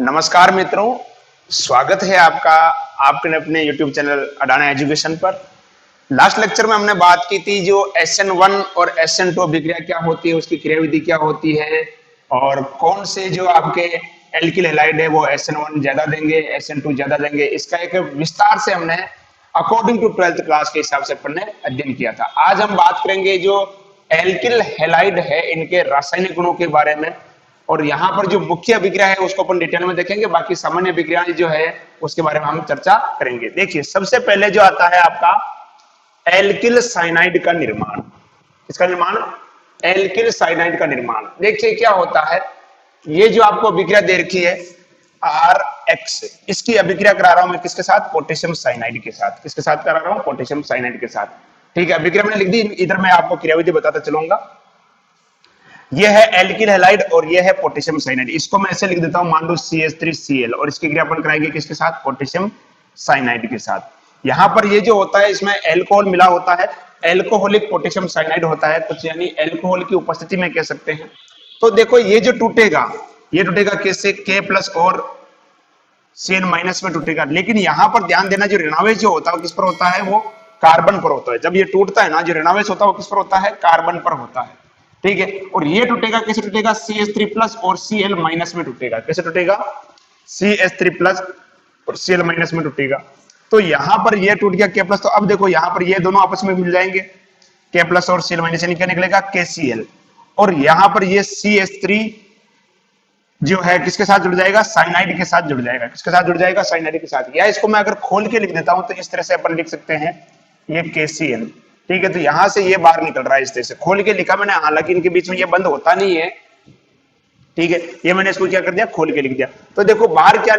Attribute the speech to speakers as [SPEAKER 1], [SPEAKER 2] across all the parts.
[SPEAKER 1] नमस्कार मित्रों, स्वागत है आपका आपके अपने YouTube चैनल अडाना एजुकेशन पर। लास्ट लेक्चर में हमने बात की थी जो SN1 और SN2 अभिक्रिया क्या होती है, उसकी क्रियाविधि क्या होती है और कौन से जो आपके एल्किल हैलाइड है वो SN1 ज्यादा देंगे, SN2 ज्यादा देंगे। इसका एक विस्तार से हमने अकॉर्डिंग टू 12th क्लास के हिसाब से हमने अध्ययन किया था। आज हम बात करेंगे जो एल्किल हैलाइड है इनके रासायनिक गुणों के बारे में, और यहाँ पर जो मुख्य अभिक्रिया है उसको अपन डिटेल में देखेंगे। बाकी सामान्य अभिक्रिया जो है उसके बारे में हम चर्चा करेंगे। देखिए, सबसे पहले जो आता है आपका एल्किल साइनाइड का निर्माण। इसका निर्माण, एल्किल साइनाइड का निर्माण। देखिए क्या होता है, ये जो आपको अभिक्रिया दे रखी है RX, इसकी अभिक्रिया करा रहा हूं मैं किसके साथ? पोटेशियम साइनाइड के साथ। किसके साथ करा रहा हूं? पोटेशियम साइनाइड के साथ। ठीक है, अभिक्रिया मैंने लिख दी, इधर मैं आपको क्रियाविधि बताता चलूंगा। यह है एल्किल हैलाइड और यह है पोटेशियम साइनाइड। इसको मैं ऐसे लिख देता हूं, मान लो CH3Cl, और इसकी क्रिया अपन कराएंगे किसके साथ? पोटेशियम साइनाइड के साथ। यहां पर ये जो होता है इसमें एल्कोहल मिला होता है, एल्कोहलिक पोटेशियम साइनाइड होता है कुछ, यानी एल्कोहल की उपस्थिति में कह सकते हैं। तो देखो ये जो टूटेगा, ये टूटेगा किससे? K+ और Cn- में टूटेगा। लेकिन यहां पर ध्यान देना, जो ऋणावेश जो होता है किस पर होता है? वो कार्बन पर होता है। जब ये टूटता है ना, जो ऋणावेश होता है वो किस पर होता है? कार्बन पर होता है। ठीक है, और ये टूटेगा कैसे? टूटेगा CH3+ और Cl- में टूटेगा। कैसे टूटेगा? CH3+ और Cl- में टूटेगा। तो यहां पर ये टूट गया K+, तो अब देखो यहां पर ये दोनों आपस में मिल जाएंगे, K+ और Cl- यानी क्या निकलेगा? KCl। और यहां पर ये CH3 जो है किसके साथ जुड़ जाएगा? साइनाइड के साथ जुड़ जाएगा। किसके साथ जुड़ जाएगा? साइनाइड के साथ। या इसको मैं अगर खोल के लिख देता हूं तो इस तरह से अपन लिख सकते हैं, ये KCl। ठीक है, तो यहां से ये बाहर निकल रहा है इस तरह से। खोल के लिखा मैंने, हालांकि इनके बीच में ये बंद होता नहीं है। ठीक है, ये मैंने इसको क्या कर दिया? खोल के लिख दिया। तो देखो बाहर क्या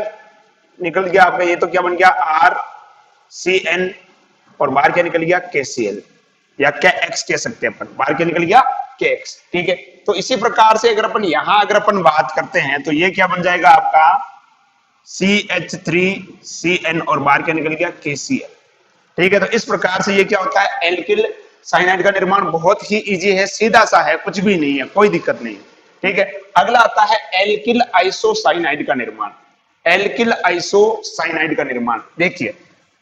[SPEAKER 1] निकल गया आपका? ये तो क्या बन गया? RCN, और बाहर क्या निकल गया? KCl, या KX कह सकते हैं अपन। बाहर क्या निकल गया? KX। ठीक है, तो इसी प्रकार से अगर अपन यहां अगर अपन बात करते हैं तो ये क्या बन जाएगा आपका? CH3CN, और बाहर क्या निकल गया? KCl। ठीक है, तो इस प्रकार से ये क्या होता है? एल्किल साइनाइड का निर्माण बहुत ही इजी है, सीधा सा है, कुछ भी नहीं है, कोई दिक्कत नहीं है। ठीक है, अगला आता है एल्किल आइसोसाइनाइड का निर्माण। एल्किल आइसोसाइनाइड का निर्माण, देखिए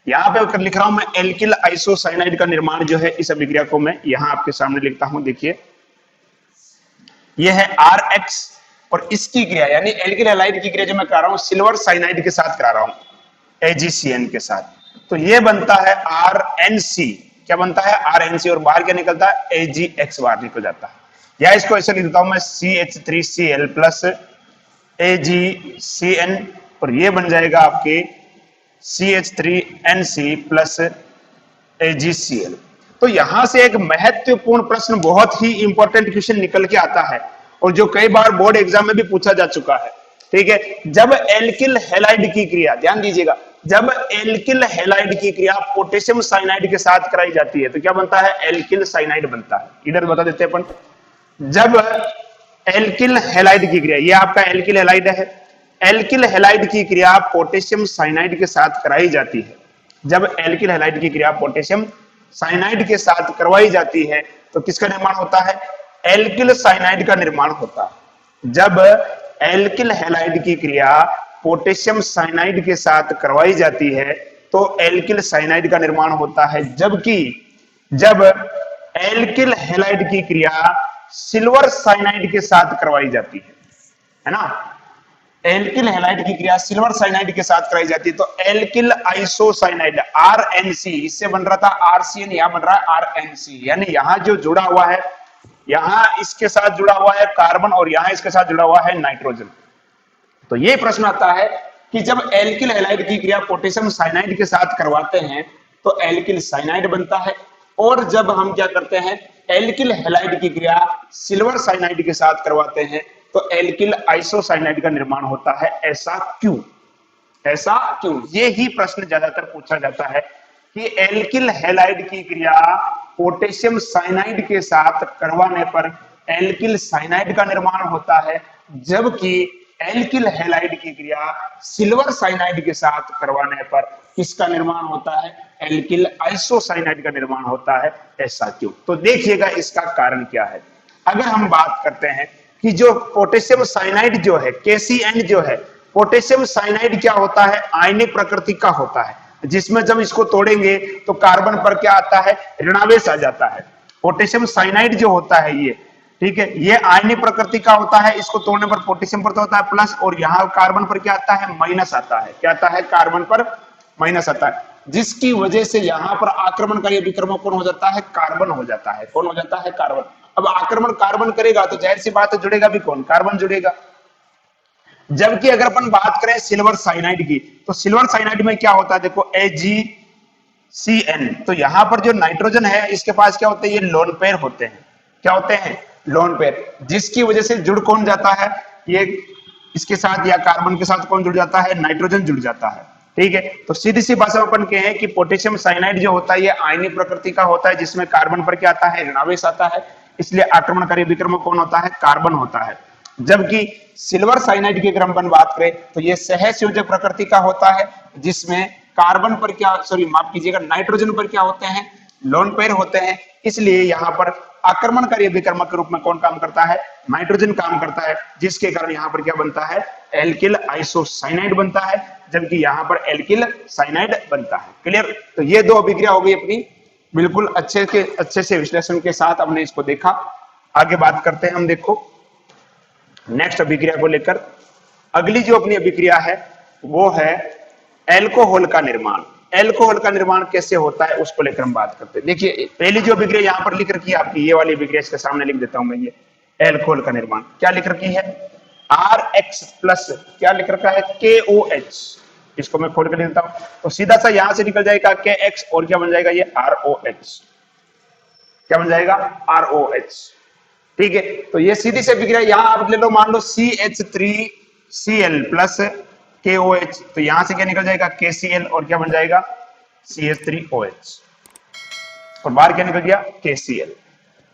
[SPEAKER 1] यहां पे लिख रहा हूं मैं, एल्किल आइसोसाइनाइड का निर्माण जो है, इस अभिक्रिया को मैं यहां आपके सामने लिखता हूं। देखिए यह है RX, और इसकी क्रिया यानी एल्किल हैलाइड की क्रिया जो मैं करा रहा हूं सिल्वर साइनाइड के साथ करा रहा हूं, AgCN के साथ। तो ये बनता है RNC। क्या बनता है? RNC, और बाहर क्या निकलता है? AgX बाहर निकल जाता है। या इसको ऐसे लिख देता हूं मैं, CH3Cl प्लस AgCN, और ये बन जाएगा आपके CH3NC प्लस AgCl। तो यहां से एक महत्वपूर्ण प्रश्न, बहुत ही इंपॉर्टेंट क्वेश्चन निकल के आता है, और जो कई बार बोर्ड एग्जाम में भी पूछा जा चुका है। ठीक है, जब एल्किल हैलाइड की क्रिया, ध्यान दीजिएगा, जब एल्किल हैलाइड की क्रिया पोटेशियम साइनाइड के साथ कराई जाती है तो क्या बनता है? एल्किल साइनाइड बनता है। इधर बता देते हैं अपन, जब एल्किल हैलाइड की क्रिया, ये आपका एल्किल हैलाइड है, एल्किल हैलाइड की क्रिया पोटेशियम साइनाइड के साथ कराई जाती है। जब एल्किल हैलाइड की क्रिया पोटेशियम साइनाइड के साथ करवाई जाती है तो किसका निर्माण होता है? एल्किल साइनाइड का निर्माण होता है। जब एल्किल हैलाइड की क्रिया पोटेशियम साइनाइड के साथ करवाई जाती है तो एल्किल साइनाइड का निर्माण होता है। जबकि जब एल्किल हैलाइड की क्रिया सिल्वर साइनाइड के साथ करवाई जाती है ना, एल्किल हैलाइड की क्रिया सिल्वर साइनाइड के साथ कराई जाती है तो एल्किल आइसोसाइनाइड RNC, इससे बन रहा था RCN, यहां बन रहा है RNC। यानी यहां जो जुड़ा हुआ है, यहां इसके साथ जुड़ा हुआ है कार्बन, और यहां इसके साथ जुड़ा हुआ है नाइट्रोजन। तो ये प्रश्न आता है कि जब एल्किल हैलाइड की क्रिया पोटेशियम साइनाइड के साथ करवाते हैं तो एल्किल साइनाइड बनता है, और जब हम क्या करते हैं, एल्किल हैलाइड की क्रिया सिल्वर साइनाइड के साथ करवाते हैं तो एल्किल आइसोसाइनाइड का निर्माण होता है। ऐसा क्यों? ऐसा क्यों? ये ही प्रश्न ज्यादातर पूछा जाता है कि एल्किल हैलाइड की क्रिया पोटेशियम साइनाइड के साथ करवाने पर एल्किल साइनाइड का निर्माण होता है, जबकि एल्किल हैलाइड की क्रिया सिल्वर साइनाइड के साथ करवाने पर किसका निर्माण होता है? एल्किल आइसोसाइनाइड का निर्माण होता है। ऐसा क्यों? तो देखिएगा इसका कारण क्या है। अगर हम बात करते हैं कि जो पोटेशियम साइनाइड जो है, KCN जो है, पोटेशियम साइनाइड क्या होता है, आयनिक प्रकृति का होता है, जिसमें जब इसको तोड़ेंगे तो कार्बन पर क्या आता है, ऋणावेश आ जाता है। पोटेशियम साइनाइड जो होता है ये, ठीक है, ये आयनिक प्रकृति का होता है। इसको तोड़ने पर पोटेशियम पर तो होता है प्लस, और यहाँ कार्बन पर क्या आता है, माइनस आता है। क्या आता है, कार्बन पर माइनस आता है, जिसकी वजह से यहाँ पर आक्रमणकारी विक्रम कौन हो जाता है, कार्बन हो जाता है। कौन हो जाता है, कार्बन। अब आक्रमण कार्बन करेगा तो जाहिर सी बात है जुड़ेगा भी कौन, कार्बन जुड़ेगा। जबकि अगर अपन बात करें सिल्वर साइनाइड की, तो सिल्वर साइनाइड में क्या होता है, देखो AgCN, तो यहां पर जो नाइट्रोजन है इसके पास क्या होते हैं, ये लोन पेयर होते हैं। क्या होते हैं, लोन पेयर, जिसकी वजह से जुड़ कौन जाता है, ये इसके साथ या कार्बन के साथ कौन जुड़ जाता है, नाइट्रोजन जुड़ जाता है। ठीक है, तो सीधी सी भाषा में अपन कहें कि पोटेशियम साइनाइड जो होता है ये आयनिक प्रकृति का होता है, जिसमें कार्बन पर क्या आता है, ऋणावेश आता है, इसलिए आक्रमणकारी विक्रमक कौन होता है, कार्बन होता है। जबकि सिल्वर साइनाइड की अगर हम बात करें तो ये सहसंयोजक प्रकृति का होता है, जिसमें कार्बन पर क्या, सॉरी माफ कीजिएगा, नाइट्रोजन पर क्या होते हैं, लोन पेयर होते हैं। इसलिए यहाँ पर आक्रमणकारी विक्रमक के रूप में कौन काम करता है, नाइट्रोजन काम करता है, जिसके कारण यहाँ पर क्या बनता है, एल्किल आइसोसाइनाइड बनता है, जबकि यहाँ पर एल्किल साइनाइड बनता है। क्लियर, तो ये दो अभिक्रिया हो गई अपनी, बिल्कुल अच्छे से विश्लेषण के साथ हमने इसको देखा। आगे बात करते हैं हम, देखो नेक्स्ट अभिक्रिया को लेकर। अगली जो अपनी अभिक्रिया है वो है एल्कोहल का निर्माण। एल्कोहल का निर्माण कैसे होता है उसको लेकर हम बात करते हैं। देखिए पहली जो अभिक्रिया यहाँ पर लिख रखी है आपकी, ये वाली अभिक्रिया, इसके सामने लिख देता हूं मैं, ये एल्कोहल का निर्माण क्या लिख रखी है, RX प्लस क्या लिख रखा है, KOH। इसको मैं खोल कर देता हूं तो सीधा सा यहां से निकल जाएगा KX, और क्या बन जाएगा, ये ROH। क्या बन जाएगा, ROH। ठीक है, तो ये सीधी से अभिक्रिया यहां आप ले लो, मान लो CH3Cl प्लस KOH, तो यहां से क्या निकल जाएगा, KCl, और क्या बन जाएगा, CH3OH, और बाहर क्या निकल गया, KCl।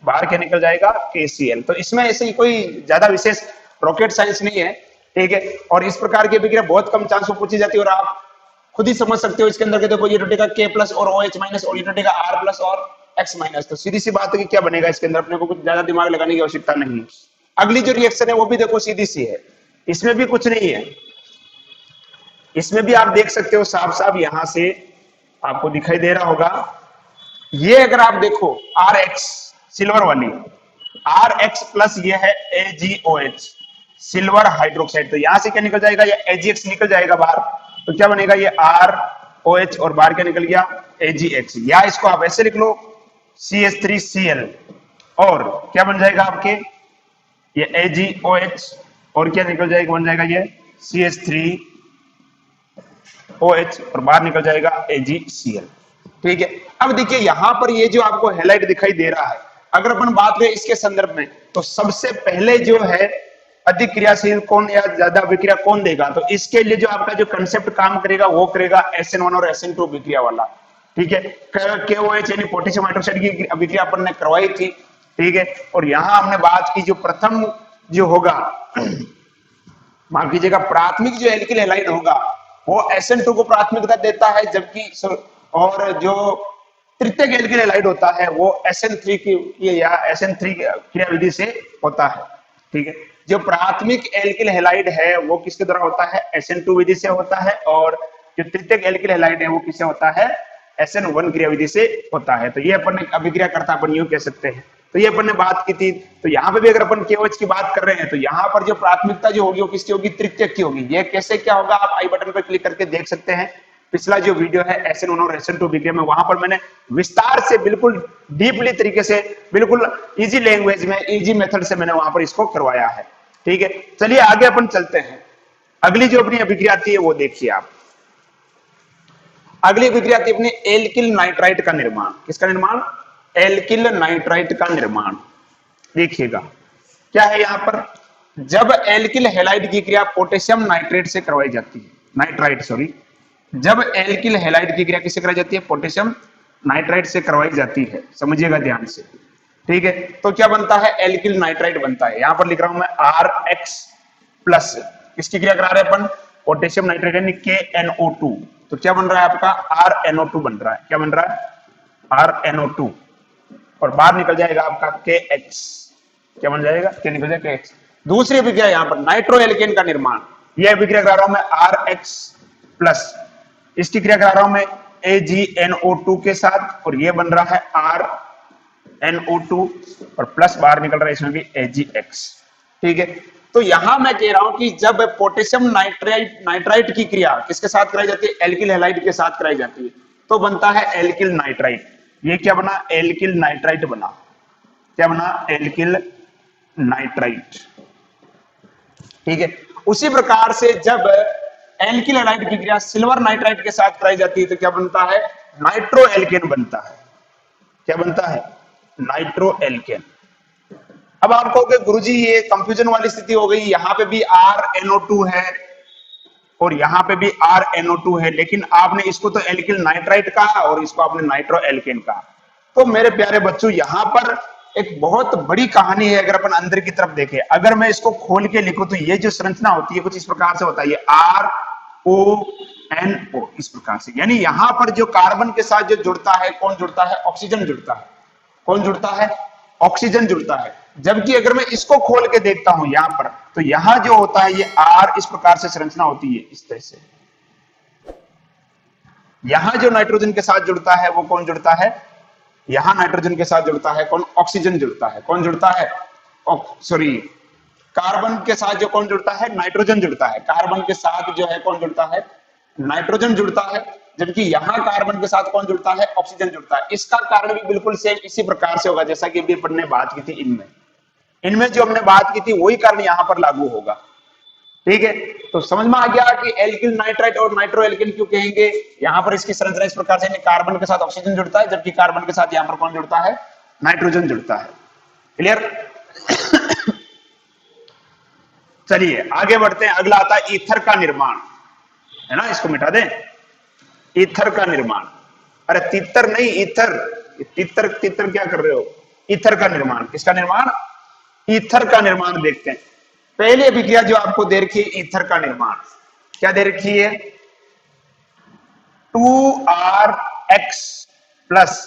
[SPEAKER 1] बाहर क्या निकल जाएगा, KCl। तो इसमें ऐसे कोई ज्यादा विशेष रॉकेट साइंस नहीं है। ठीक है, और इस प्रकार की अभिक्रिया बहुत कम चांस में पूछी जाती है, और आप खुद ही समझ सकते हो इसके अंदर के, देखो ये टूटेगा K प्लस और OH माइनस, और ये टूटेगा R प्लस और X माइनस। तो सीधी सी बात है कि क्या बनेगा इसके अंदर, अपने को कुछ ज्यादा दिमाग लगाने की आवश्यकता नहीं है। अगली जो रिएक्शन है वो भी देखो सीधी सी है, इसमें भी कुछ नहीं है। इसमें भी आप देख सकते हो साफ साफ, यहां से आपको दिखाई दे रहा होगा, ये अगर आप देखो RX सिल्वर वाली, RX प्लस ये है AgOH सिल्वर हाइड्रोक्साइड, तो यहां से क्या निकल जाएगा, ये AgX निकल जाएगा बाहर, तो क्या बनेगा, ये ROH, और बाहर क्या निकल गया, AgX। या इसको आप ऐसे लिख लो CH3Cl, और क्या बन जाएगा आपके, ये AgOH, और क्या निकल जाएगा, बन जाएगा ये CH3OH, और बाहर निकल जाएगा AgCl। ठीक है, अब देखिए यहां पर ये जो आपको हैलाइट दिखाई दे रहा है, अगर अपन बात करें इसके संदर्भ में, तो सबसे पहले जो है अधिक क्रियाशील कौन या ज्यादा अभिक्रिया कौन देगा, तो इसके लिए जो आपका जो कंसेप्ट काम करेगा वो करेगा SN1 और SN2 अभिक्रिया वाला। ठीक है, KOH यानी पोटेशियम हाइड्रोक्साइड की अभिक्रिया अपन ने करवाई थी। ठीक है, और यहां हमने बात की जो प्रथम जो होगा, माफ कीजिएगा, प्राथमिक जो एल्किल हैलाइड होगा वो SN2 को प्राथमिकता देता है, जबकि और जो तृतीयक एल्किल हैलाइड होता है वो SN3 की या SN3 क्रिया विधि से होता है। ठीक है, जो प्राथमिक एल्किल हैलाइड है वो किसके द्वारा होता है, SN2 विधि से होता है, और जो तृतीयक एल्किल हैलाइड है वो किससे होता है, SN1 क्रिया विधि से होता है। तो ये अपन अभिक्रिया करता अपन यूं कह सकते हैं। तो ये अपन ने बात की थी। तो यहाँ पे भी अगर अपन KOH की बात कर रहे हैं तो यहाँ पर जो प्राथमिकता जो होगी वो किसकी होगी, तृतीयक की होगी। ये कैसे क्या होगा, आप आई बटन पर क्लिक करके देख सकते हैं। पिछला जो वीडियो है SN1 और SN2 अभिक्रिया में, वहां पर मैंने विस्तार से बिल्कुल डीपली तरीके से, बिल्कुल इजी लैंग्वेज में, इजी मेथड से मैंने वहां पर इसको करवाया है। ठीक है, चलिए आगे अपन चलते हैं। अगली जो अपनी अभिक्रिया आती है वो देखिए आप। अगली अभिक्रिया आती है अपनी एल्किल नाइट्राइट का निर्माण। किसका निर्माण, एल्किल नाइट्राइट का निर्माण। देखिएगा क्या है यहां पर, जब एल्किल हैलाइड की क्रिया पोटेशियम नाइट्रेट से करवाई जाती है, नाइट्राइट सॉरी, जब एल्किल हैलाइड की क्रिया किससे कराई जाती है, पोटेशियम नाइट्राइट से करवाई जाती है। समझिएगा ध्यान से। ठीक है, तो क्या बनता है, एल्किल नाइट्राइट बनता है। यहां पर लिख रहा हूं मैं RX प्लस, किसकी क्रिया करा रहे हैं अपन, पोटेशियम नाइट्राइट यानी KNO2। तो क्या बन रहा है आपका, RNO2 बन रहा है। क्या बन रहा है, RNO2, और बाहर निकल जाएगा आपका KX। क्या बन जाएगा, क्या निकल जाएगा, KX। दूसरी अभिक्रिया यहां पर नाइट्रो एल्केन का निर्माण। ये अभिक्रिया करा रहा हूं मैं RX प्लस, इसकी क्रिया करा रहा हूं मैं AgNO2 के साथ, और ये बन रहा है RNO2 और प्लस बाहर निकल रहा है इसमें भी AgX। ठीक है, तो यहां मैं कह रहा हूं कि जब पोटेशियम नाइट्राइट की क्रिया किसके साथ कराई जाती है, एल्किल हैलाइड के साथ कराई जाती है, तो बनता है एल्किल नाइट्राइट। ये क्या बना, एल्किल नाइट्राइट बना। क्या बना, एल्किल नाइट्राइट। ठीक है, उसी प्रकार से जब एल्किल हैलाइड की क्रिया सिल्वर नाइट्राइट के साथ कराई जाती है तो क्या बनता है, नाइट्रो एल्केन बनता है। क्या बनता है, नाइट्रो एल्केन। अब आप कहोगे गुरुजी ये कंफ्यूजन वाली स्थिति हो गई, यहां पे भी RNO2 है और यहां पे भी RNO2 है, लेकिन आपने इसको तो एल्किल नाइट्राइट कहा और इसको आपने नाइट्रो एल्केन कहा। तो मेरे प्यारे बच्चों, यहां पर एक बहुत बड़ी कहानी है। अगर अपन अंदर की तरफ देखें, अगर मैं इसको खोल के लिखूं तो ये जो संरचना होती है कुछ इस प्रकार से होता है, ये RONO इस प्रकार से, यानी यहां पर जो कार्बन के साथ जो जुड़ता है, कौन जुड़ता है, ऑक्सीजन जुड़ता है। कौन जुड़ता है, ऑक्सीजन जुड़ता है। जबकि अगर मैं इसको खोल के देखता हूं यहां पर, तो यहां जो होता है ये R इस प्रकार से संरचना होती है, इस तरह से। यहां जो नाइट्रोजन के साथ जुड़ता है वो कौन जुड़ता है, यहां नाइट्रोजन के साथ जुड़ता है कौन, ऑक्सीजन जुड़ता है। कौन जुड़ता है, सॉरी, कार्बन के साथ जो कौन जुड़ता है, नाइट्रोजन जुड़ता है। कार्बन के साथ जो है कौन जुड़ता है, नाइट्रोजन जुड़ता है। जबकि यहां कार्बन के साथ कौन जुड़ता है, ऑक्सीजन जुड़ता है। इसका कारण भी बिल्कुल सेम इसी प्रकार से होगा जैसा कि अभी अपन ने बात की थी। इनमें जो हमने बात की थी वही कारण यहां पर लागू होगा। ठीक है, तो समझ में आ गया कि एल्किल नाइट्राइट और नाइट्रो एल्किन क्यों कहेंगे। यहां पर इसकी संरचना इस प्रकार से, कार्बन के साथ ऑक्सीजन जुड़ता है, जबकि कार्बन के साथ यहां पर कौन जुड़ता है, नाइट्रोजन जुड़ता है। क्लियर। चलिए आगे बढ़ते हैं, अगला आता है ईथर का निर्माण, है ना, इसको मिटा दें। ईथर का निर्माण, अरे तीतर नहीं, ईथर। तीतर तीतर क्या कर रहे हो, ईथर का निर्माण। किसका निर्माण, ईथर का निर्माण देखते हैं। पहली अभिक्रिया जो आपको दे रखी है ईथर का निर्माण, क्या दे रखी है, 2RX प्लस,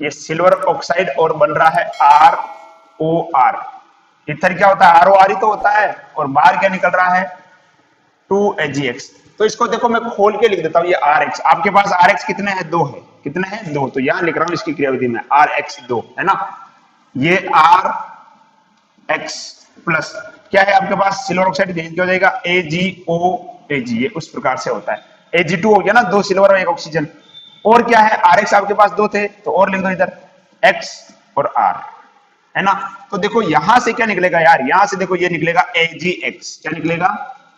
[SPEAKER 1] ये सिल्वर ऑक्साइड और बन रहा है ROR। ईथर क्या होता है, ROR ही तो होता है, और बाहर क्या निकल रहा है, 2AgX। तो इसको देखो मैं खोल के लिख देता हूं, ये RX, आपके पास RX कितने हैं, 2 है। कितने हैं, 2। तो यहां लिख रहा हूं इसकी क्रियाविधि में RX 2, है ना। ये RX प्लस क्या है आपके पास, सिल्वर ऑक्साइड, क्या हो जाएगा, AgOAg। ये उस प्रकार से होता है। Ag2 हो गया ना, 2 सिल्वर और 1 ऑक्सीजन। और क्या है, RX आपके पास 2 थे तो और लिख दो इधर, X और R, है ना। तो देखो यहां से क्या निकलेगा यार, यहां से देखो ये निकलेगा AgX। क्या निकलेगा,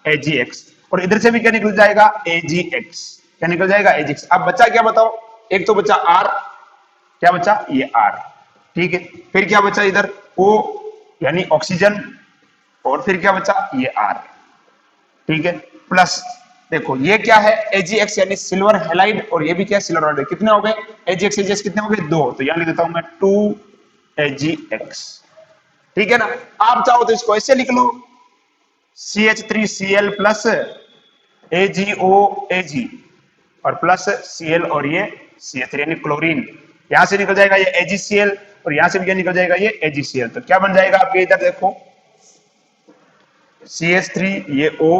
[SPEAKER 1] AgX। और इधर से भी क्या निकल जाएगा, AgX। क्या निकल जाएगा, AgX। अब बचा क्या बताओ, एक तो बचा R, क्या बचा, ये R। ठीक है, फिर क्या बचा इधर, O यानी ऑक्सीजन, और फिर क्या बचा, ये R। ठीक है, प्लस देखो ये क्या है, AgX यानी सिल्वर हैलाइड, और ये भी क्या है, सिल्वर हैलाइड। कितने हो गए, AgX AgX कितने हो गए, 2। तो यहां लिख देता हूं मैं 2AgX। ठीक है ना। आप चाहो तो इसको ऐसे लिख लो, CH3Cl प्लस AgOAg और प्लस Cl और ये CH3 यानी क्लोरीन। यहां से निकल जाएगा ये AgCl और यहां से भी क्या निकल जाएगा, ये AgCl। तो क्या बन जाएगा आपके, इधर देखो CH3, ये O,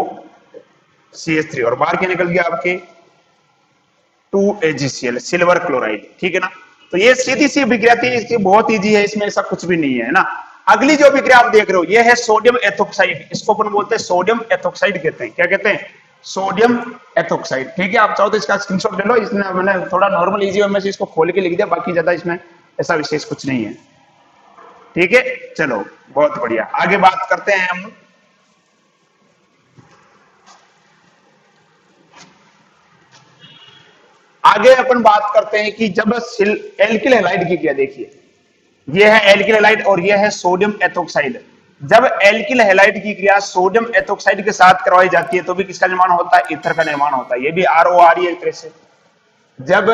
[SPEAKER 1] CH3 और बाहर क्या निकल गया आपके, 2AgCl, सिल्वर क्लोराइड। ठीक है ना। तो ये सीधी सी अभिक्रिया थी, इसकी बहुत इजी है, इसमें ऐसा कुछ भी नहीं है ना। अगली जो अभिक्रिया आप देख रहे हो ये है सोडियम एथोक्साइड। इसको अपन बोलते हैं सोडियम एथोक्साइड कहते हैं। क्या कहते हैं, सोडियम एथोक्साइड। ठीक है, आप चाहो तो इसका स्क्रीनशॉट ले लो। इसने मैंने थोड़ा नॉर्मल इजी वे में से इसको खोल के लिख दिया, बाकी ज्यादा इसमें ऐसा विशेष कुछ नहीं है। ठीक है, चलो बहुत बढ़िया, आगे बात करते हैं हम। आगे अपन बात करते हैं कि जब एल्किल हैलाइड की क्रिया, देखिए ये है एल्किल हैलाइड और ये है सोडियम एथोक्साइड। जब एल्किल हैलाइड की क्रिया सोडियम एथोक्साइड के साथ करवाई जाती है तो भी किसका निर्माण होता है, ईथर का निर्माण होता है। ये भी ROR एक तरह से। जब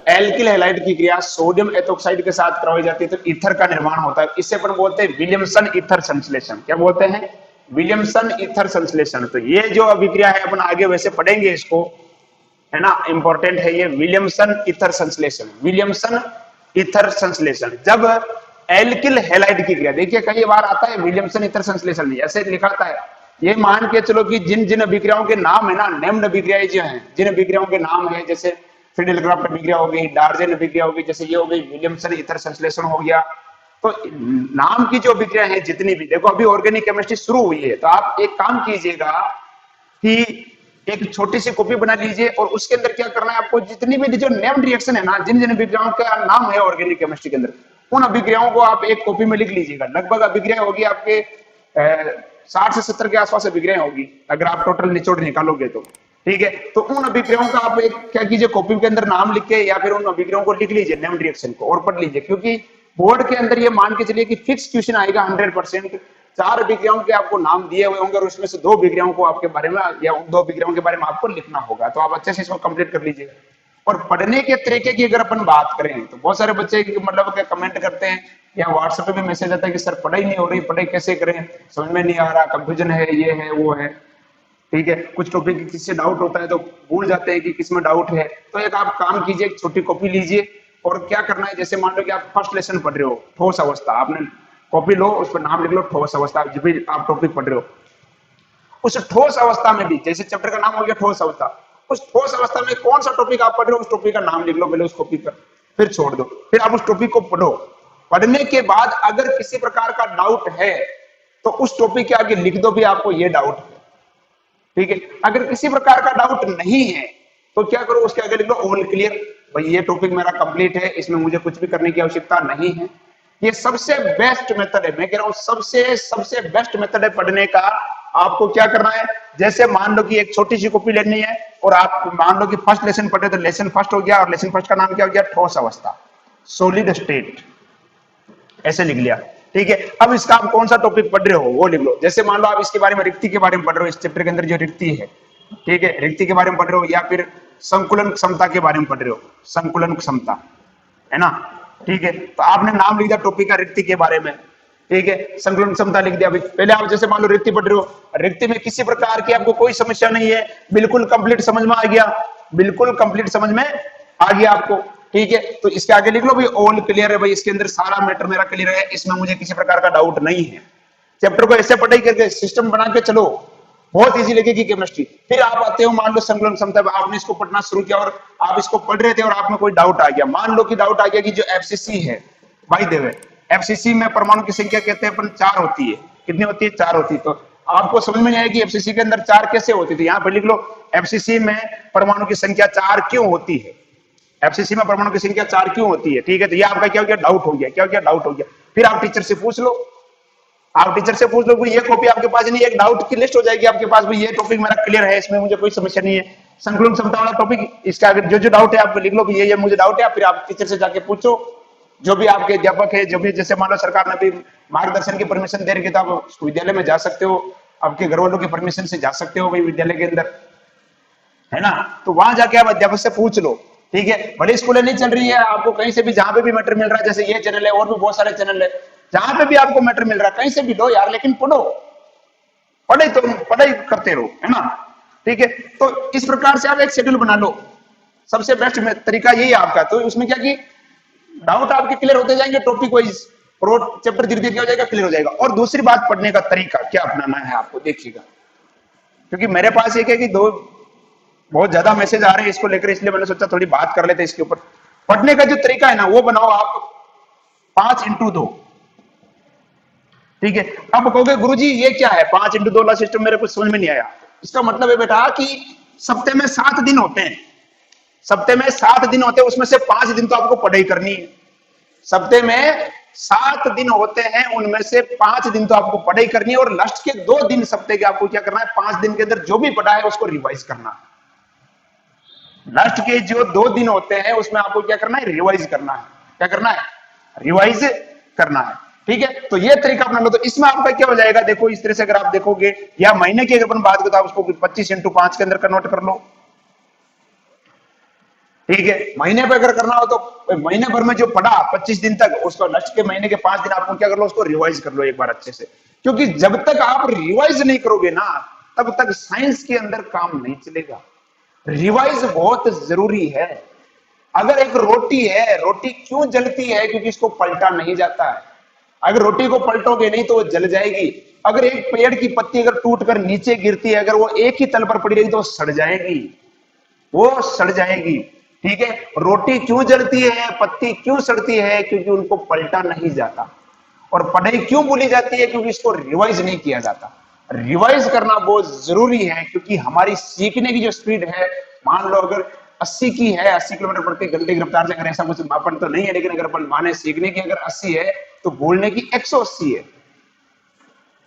[SPEAKER 1] एल्किल हैलाइड की क्रिया सोडियम एथोक्साइड के साथ करवाई जाती है तो ईथर का निर्माण होता है। इससे अपन बोलते हैं विलियमसन ईथर संश्लेषण। क्या बोलते हैं, विलियमसन ईथर संश्लेषण। तो ये जो अभिक्रिया है अपन आगे वैसे पढ़ेंगे इसको, है ना, इंपॉर्टेंट है ये विलियमसन ईथर संश्लेषण। विलियमसन ईथर संश्लेषण जब एल्किल हैलाइड की क्रिया, देखिए कई बार आता है विलियमसन ईथर संश्लेषण नहीं, ऐसे लिखा आता है ये मान के चलो कि जिन जिन अभिक्रियाओं के नाम है ना, नेम्ड अभिक्रियाएं जो हैं, जिन अभिक्रियाओं के नाम है, जैसे फिडेलक्राफ्ट अभिक्रिया हो गई, डार्जेन अभिक्रिया हो गई, जैसे ये हो गई विलियमसन ईथर संश्लेषण हो गया। तो नाम की जो अभिक्रिया है जितनी भी, देखो अभी ऑर्गेनिक केमिस्ट्री शुरू हुई है, तो आप एक काम कीजिएगा कि एक छोटी सी कॉपी बना लीजिए और उसके अंदर क्या करना है आपको, जितनी भी जो नेम्ड रिएक्शन है ना, जिन जिन अभिक्रियाओं का नाम है ऑर्गेनिक केमिस्ट्री के अंदर, उन अभिक्रियाओं को आप एक कॉपी में लिख लीजिएगा। लगभग अभिक्रिया होगी आपके 60 से 70 के आसपास अभिक्रिया होगी, अगर आप टोटल निचोड़ निकालोगे तो। ठीक है, तो उन अभिक्रियाओं का आप एक क्या कीजिए, कॉपी के अंदर नाम लिख के या फिर उन अभिक्रियाओं को लिख लीजिए, नेम्ड रिएक्शन को, और पढ़ लीजिए। क्योंकि बोर्ड के अंदर ये मान के चलिए कि फिक्स क्वेश्चन आएगा 100%। 4 अभिक्रियाओं के आपको नाम दिए हुए होंगे और उसमें से 2 अभिक्रियाओं को आपके बारे में या 2 अभिक्रियाओं के बारे में आपको लिखना होगा। तो आप अच्छे से इसको कंप्लीट कर लीजिएगा। और पढ़ने के तरीके की अगर अपन बात करें तो बहुत सारे बच्चे मतलब क्या कमेंट करते हैं या व्हाट्सएप पे भी मैसेज आता है कि सर पढ़ाई नहीं हो रही, पढ़ाई कैसे करें, समझ में नहीं आ रहा, कंफ्यूजन है, ये है वो है। ठीक है, कुछ टॉपिक किससे डाउट होता है तो भूल जाते हैं कि किसमें डाउट है। तो एक आप काम कीजिए, एक छोटी कॉपी लीजिए और क्या करना है, जैसे मान लो कि आप फर्स्ट लेसन पढ़ रहे हो, ठोस अवस्था, आपने कॉपी लो, उस पर नाम लिख लो ठोस अवस्था, जब भी आप टॉपिक पढ़ रहे हो। उस ठोस अवस्था में भी, जैसे चैप्टर का नाम हो गया ठोस अवस्था, उस ठोस अवस्था में कौन सा टॉपिक आप पढ़ रहे हो उस टॉपिक का नाम लिख लो पहले उस कॉपी पर, फिर छोड़ दो, फिर आप उस टॉपिक को पढ़ो। पढ़ने के बाद अगर किसी प्रकार का डाउट है तो उस टॉपिक के आगे लिख दो भी आपको ये डाउट है। ठीक है, अगर किसी प्रकार का डाउट नहीं है तो क्या करो, उसके आगे लिख लो ऑल क्लियर, भाई ये टॉपिक मेरा कंप्लीट है, इसमें मुझे कुछ भी करने की आवश्यकता नहीं है। ये सबसे बेस्ट मेथड है, मैं कह रहा हूं सबसे बेस्ट मेथड है पढ़ने का। आपको क्या करना है, जैसे मान लो कि एक छोटी सी कॉपी लेनी है और आप मान लो कि फर्स्ट लेसन पढ़े तो लेसन फर्स्ट हो गया, और लेसन फर्स्ट का नाम क्या हो गया, ठोस अवस्था, सॉलिड स्टेट, ऐसे लिख लिया। ठीक है, अब इसका आप कौन सा टॉपिक पढ़ रहे हो वो लिख लो। जैसे मान लो आप इसके बारे में, रिक्ति के बारे में पढ़ रहे हो, इस चैप्टर के अंदर जो रिक्ति है, ठीक है, रिक्ति के बारे में पढ़ रहे हो, या फिर संकुलन क्षमता के बारे में पढ़ रहे हो, संकुलन क्षमता है ना। ठीक है, तो आपने नाम लिख दिया टॉपिक का रिक्ति के बारे में। ठीक है, संकुलन क्षमता लिख दिया। पहले आप जैसे मान लो रिक्ति पढ़ रहे हो, रिक्ति में किसी प्रकार की आपको कोई समस्या नहीं है, बिल्कुल कंप्लीट समझ में आ गया, बिल्कुल कंप्लीट समझ में आ गया आपको। ठीक है, तो इसके आगे लिख लो भाई ऑल क्लियर है, भाई इसके अंदर सारा मैटर मेरा क्लियर है, इसमें मुझे किसी प्रकार का डाउट नहीं है। चैप्टर को ऐसे पढ़ाई करके सिस्टम बना के चलो, बहुत इजी लगेगी केमिस्ट्री। फिर आप आते हो, मान लो संकुलन क्षमता, आपने इसको पढ़ना शुरू किया और आप इसको पढ़ रहे थे और आप में कोई डाउट आ गया, मान लो कि डाउट आ गया कि जो एफसीसी है, भाई देवे एफसीसी में परमाणु की संख्या कहते हैं अपन 4 होती है, कितनी होती है, 4 होती है। तो आपको समझ में नहीं आएगी एफसीसी के अंदर 4 कैसे होती थी, यहाँ पर लिख लो एफसीसी में परमाणु की संख्या 4 क्यों होती है, एफसीसी में परमाणु की संख्या 4 क्यों होती है। ठीक है, तो ये आपका क्या हो गया, डाउट हो गया, क्या हो गया, डाउट हो गया। फिर आप टीचर से पूछ लो, आप टीचर से पूछ लो, ये कॉपी आपके पास नहीं, एक डाउट की लिस्ट हो जाएगी आपके पास, भाई ये टॉपिक मेरा क्लियर है, इसमें मुझे कोई समस्या नहीं है। संकुलन क्षमता वाला टॉपिक, इसका अगर जो जो डाउट है आप लिख लो, ये मुझे डाउट है, फिर आप टीचर से जाके पूछो, जो भी आपके अध्यापक है, जो भी, जैसे मान लो सरकार ने भी मार्गदर्शन की परमिशन दे रही है, तो आप विद्यालय में जा सकते हो, आपके घर वालों की परमिशन से जा सकते हो भाई विद्यालय के अंदर, है ना। तो वहां जाके आप अध्यापक से पूछ लो। ठीक है, बड़ी स्कूलें नहीं चल रही है, आपको कहीं से भी जहां पे भी मैटर मिल रहा है, जैसे ये चैनल है और भी बहुत सारे चैनल है, जहां पे भी आपको मैटर मिल रहा है कहीं से भी लो यार, लेकिन पढ़ो, पढ़ाई करते रहो, है ना। ठीक है, तो इस प्रकार से आप एक शेड्यूल बना लो, सबसे बेस्ट तरीका यही है आपका। तो उसमें क्या कि डाउट आपके क्लियर होते जाएंगे, टॉपिक वाइज चैप्टर धीरे धीरे क्या हो जाएगा, क्लियर हो जाएगा। और दूसरी बात, पढ़ने का तरीका क्या अपनाना है आपको, देखिएगा, क्योंकि मेरे पास एक है कि बहुत ज्यादा मैसेज आ रहे हैं इसको लेकर, इसलिए मैंने सोचा थोड़ी बात कर लेते हैं इसके ऊपर। पढ़ने का जो तरीका है ना वो बनाओ आप 5x2। ठीक है, अब कहोगे गुरुजी ये क्या है 5x2 वाला सिस्टम, मेरे को समझ में नहीं आया। इसका मतलब है बेटा कि सप्ताह में 7 दिन होते हैं, सप्ताह में 7 दिन होते हैं, उसमें से 5 दिन तो आपको पढ़ाई करनी है। सप्ताह में 7 दिन होते हैं, उनमें से 5 दिन तो आपको पढ़ाई करनी है, और लास्ट के 2 दिन सप्ताह के आपको क्या करना है, 5 दिन के अंदर जो भी पढ़ा है उसको रिवाइज करना है। लास्ट के जो 2 दिन होते हैं उसमें आपको क्या करना है, रिवाइज करना है। क्या करना है, रिवाइज करना है। ठीक है, तो ये तरीका अपना लो, तो इसमें आपका क्या हो जाएगा, देखो इस तरह से अगर आप देखोगे, या महीने की अगर अपन बात करें तो उसको 25x5 के अंदर कन्वर्ट कर लो। ठीक है, महीने पे अगर करना हो तो महीने भर में जो पढ़ा 25 दिन तक, उसको लास्ट के महीने के 5 दिन आपको क्या कर लो, उसको रिवाइज कर लो एक बार अच्छे से। क्योंकि जब तक आप रिवाइज नहीं करोगे ना, तब तक साइंस के अंदर काम नहीं चलेगा। रिवाइज बहुत जरूरी है। अगर एक रोटी है, रोटी क्यों जलती है, क्योंकि इसको पलटा नहीं जाता है। अगर रोटी को पलटोगे नहीं तो वो जल जाएगी। अगर एक पेड़ की पत्ती अगर टूटकर नीचे गिरती है, अगर वो एक ही तल पर पड़ी रहेगी तो सड़ जाएगी, वो सड़ जाएगी। ठीक है, रोटी क्यों जलती है, पत्ती क्यों सड़ती है, क्योंकि उनको पलटा नहीं जाता। और पढ़ाई क्यों भूली जाती है, क्योंकि इसको रिवाइज नहीं किया जाता। रिवाइज करना बहुत जरूरी है, क्योंकि हमारी सीखने की जो स्पीड है, मान लो अगर 80 की है, 80 किलोमीटर प्रति घंटे की रफ्तार से, अगर ऐसा कुछ मापन तो नहीं है, लेकिन अगर अपन माने सीखने की अगर 80 है तो भूलने की 180 है।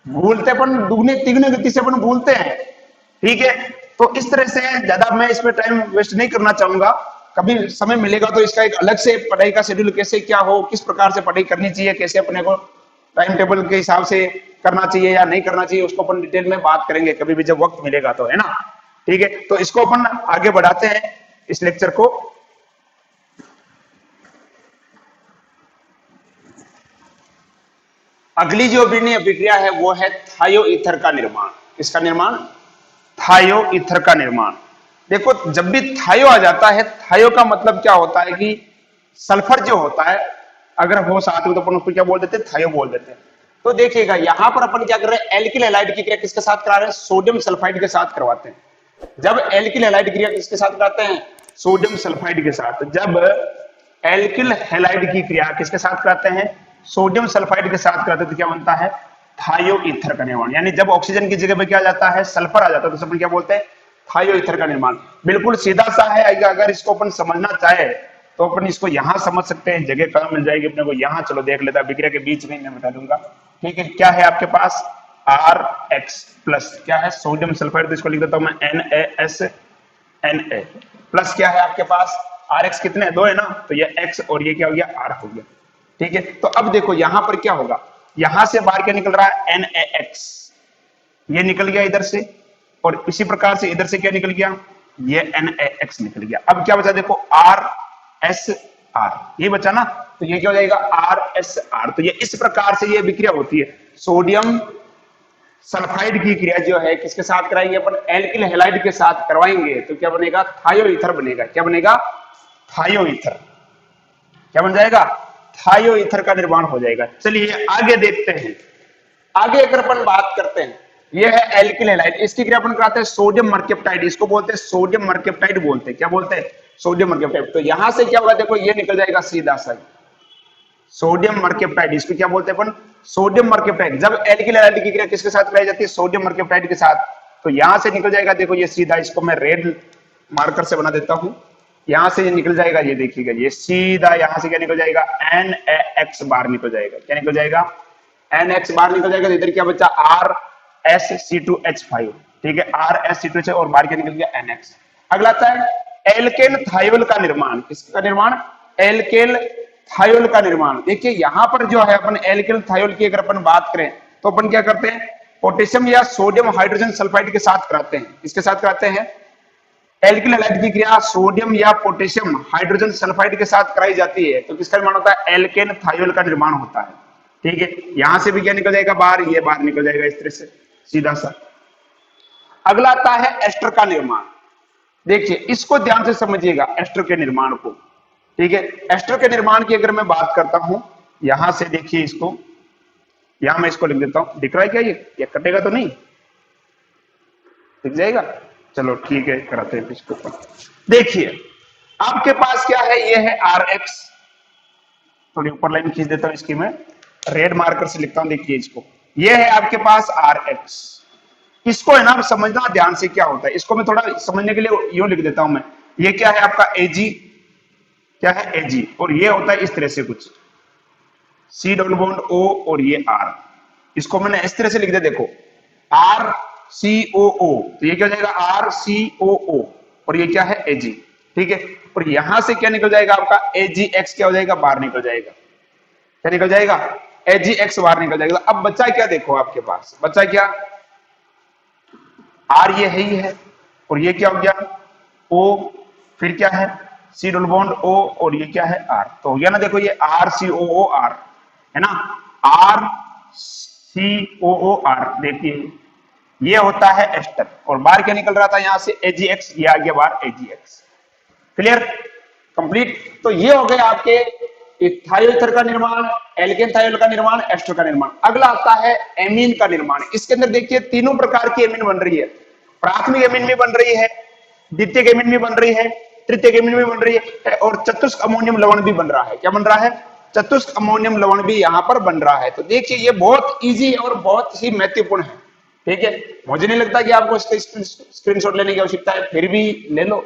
[SPEAKER 1] भूलते अपन दुगनी तिगनी गति से अपन भूलते हैं। ठीक है, तो इस तरह से ज्यादा मैं इसमें टाइम वेस्ट नहीं करना चाहूंगा। कभी समय मिलेगा तो इसका एक अलग से पढ़ाई का शेड्यूल कैसे क्या हो, किस प्रकार से पढ़ाई करनी चाहिए, कैसे अपने को टाइम टेबल के हिसाब से करना चाहिए या नहीं करना चाहिए, उसको अपन डिटेल में बात करेंगे कभी भी जब वक्त मिलेगा तो, है ना। ठीक है, तो इसको अपन आगे बढ़ाते हैं इस लेक्चर को। अगली जो अभिक्रिया है वो है थायो ईथर का निर्माण। किसका निर्माण? थायो ईथर का निर्माण। देखो, जब भी थायो आ जाता है, थायो का मतलब क्या होता है कि सल्फर जो होता है, अगर हो साथ में तो अपन उसको क्या बोल देते हैं? थायो बोल देते हैं। तो देखिएगा यहां पर अपन क्या कर रहे हैं, एल्किल हैलाइड की क्रिया किसके साथ करा रहे हैं? सोडियम सल्फाइड के साथ करवाते हैं। जब एल्किल हैलाइड क्रिया किसके साथ कराते हैं? सोडियम सल्फाइड के साथ। जब एल्किल हैलाइड की क्रिया किसके साथ कराते हैं? सोडियम सल्फाइड के साथ कराते हैं, तो क्या बनता है? थायो ईथर का निर्माण। यानी जब ऑक्सीजन की जगह पे क्या आ जाता है? सल्फर आ जाता है, तो अपन क्या बोलते हैं? थायो ईथर का निर्माण। बिल्कुल सीधा सा है। अगर इसको अपन समझना चाहे तो अपन इसको यहां समझ सकते हैं। जगह कहां मिल जाएगी अपने को? यहां चलो देख लेता है, विक्रिया के बीच में मैं बता दूंगा। ठीक है, क्या है आपके पास? RX प्लस क्या है? सोडियम सल्फाइड, तो इसको लिख देता हूं मैं NaSNA प्लस क्या है आपके पास? RX कितने? 2 है ना, तो ये X और ये क्या हो गया? R हो गया। ठीक है, तो अब देखो यहां पर क्या होगा, यहां से बाहर क्या निकल रहा है? NaX, ये निकल गया इधर से, और इसी प्रकार से इधर से क्या निकल गया? ये NaX निकल गया। अब क्या बचा? देखो RSR, ये बचा ना, तो ये क्या हो जाएगा? RSR। तो ये इस प्रकार से ये विक्रिया होती है। सोडियम सल्फाइड की क्रिया जो है किसके साथ कराएंगे अपन? एल्किल हैलाइड के साथ करवाएंगे, तो क्या बनेगा? थायो ईथर बनेगा। क्या बनेगा? थायो ईथर। क्या बन जाएगा? थायो ईथर का निर्माण हो जाएगा। चलिए आगे देखते हैं। आगे अगर अपन बात करते हैं, ये है एल्किल हैलाइड, इसकी क्रिया अपन कराते हैं सोडियम मर्केप्टाइड। इसको बोलते हैं सोडियम मर्केप्टाइड बोलते हैं। क्या बोलते हैं? सोडियम मर्केप्टाइड। तो यहां से क्या होगा? देखो ये निकल जाएगा सीधा सा सोडियम मर्केप्टाइड। इसको क्या बोलते हैं अपन? सोडियम मर्केप्टाइड। जब एल्किल हैलाइड की क्रिया किसके साथ कराई जाती है? सोडियम मर्केप्टाइड के साथ। तो यहां से निकल जाएगा, देखो ये सीधा, इसको मैं रेड मार्कर से बना देता हूं। यहां से ये निकल जाएगा, ये देखिएगा, ये सीधा यहां से क्या निकल जाएगा? NaX बार निकल जाएगा। क्या निकल जाएगा? NX बार निकल जाएगा। तो इधर क्या बचा? RSC2H5। ठीक है, RSC2H और बाहर क्या निकल गया? NX। अगला आता है एल्केन थायोल का निर्माण। किसका निर्माण? एल्केन थायोल का निर्माण। देखिए यहां पर जो है अपन एल्केन थायोल की अगर अपन बात करें तो अपन क्या करते हैं? पोटेशियम या सोडियम हाइड्रोजन सल्फाइड के साथ कराते हैं। किसके साथ कराते हैं? एल्किल हैलाइड की क्रिया सोडियम या पोटेशियम हाइड्रोजन सल्फाइड के साथ कराई जाती है, तो किसका निर्माण होता है? एल्केन थायोल का निर्माण होता है। ठीक है, यहां से भी क्या निकल जाएगा? बाहर, ये बाहर निकल जाएगा इस तरह से सीधा सा। अगला आता है एस्टर का निर्माण। देखिए इसको ध्यान से समझिएगा, एस्टर के निर्माण को। ठीक है, एस्टर के निर्माण की अगर मैं बात करता हूं, यहां से देखिए इसको, यहां मैं इसको लिख देता हूं। दिख रहा है क्या? ये कटेगा तो नहीं? दिख जाएगा? चलो ठीक है, कराते हैं इसको। देखिए आपके पास क्या है? ये है RX। थोड़ी ऊपर लाइन खींच देता हूं इसकी, मैं रेड मार्कर से लिखता हूं। देखिए इसको, ये है आपके पास RX। इसको है ना समझना ध्यान से क्या होता है, इसको मैं थोड़ा समझने के लिए यूं लिख देता हूं मैं। ये क्या है आपका? Ag। क्या है? Ag। और ये होता है इस तरह से कुछ, C डबल बॉन्ड O और ये R। इसको मैंने इस तरह से लिख दिया, देखो RCOO। तो ये क्या हो जाएगा? RCOO। और ये क्या है? Ag। ठीक है, और यहां से क्या निकल जाएगा आपका? AgX क्या हो जाएगा? बाहर निकल जाएगा। क्या निकल जाएगा? AgX बाहर निकल जाएगा। अब बच्चा क्या? देखो आपके पास बच्चा क्या? R ये है ही है, और ये क्या हो गया? O, फिर क्या है? C डबल बॉन्ड O और ये क्या है? R। तो हो गया ना, देखो ये RCOOR है ना, RCOOR। देखिए ये होता है एस्टर, और बाहर क्या निकल रहा था? यहां से AgX, ये आ गया बाहर AgX। क्लियर? कंप्लीट। तो ये हो गया आपके थायो ईथर का निर्माण, एल्केन थायोल का निर्माण, एस्टर का निर्माण। अगला आता है एमीन का निर्माण। इसके अंदर देखिए तीनों प्रकार की एमीन बन रही है। प्राथमिक एमीन भी बन रही है, द्वितीयक एमीन भी बन रही है, तृतीयक एमीन भी बन रही है और चतुष्क अमोनियम लवण भी बन रहा है। क्या बन रहा है? चतुष्क अमोनियम लवण भी यहाँ पर बन रहा है। तो देखिए ये बहुत इजी और बहुत ही महत्वपूर्ण है। ठीक है, मुझे नहीं लगता कि आपको इसका स्क्रीनशॉट लेने की आवश्यकता है, फिर भी ले लो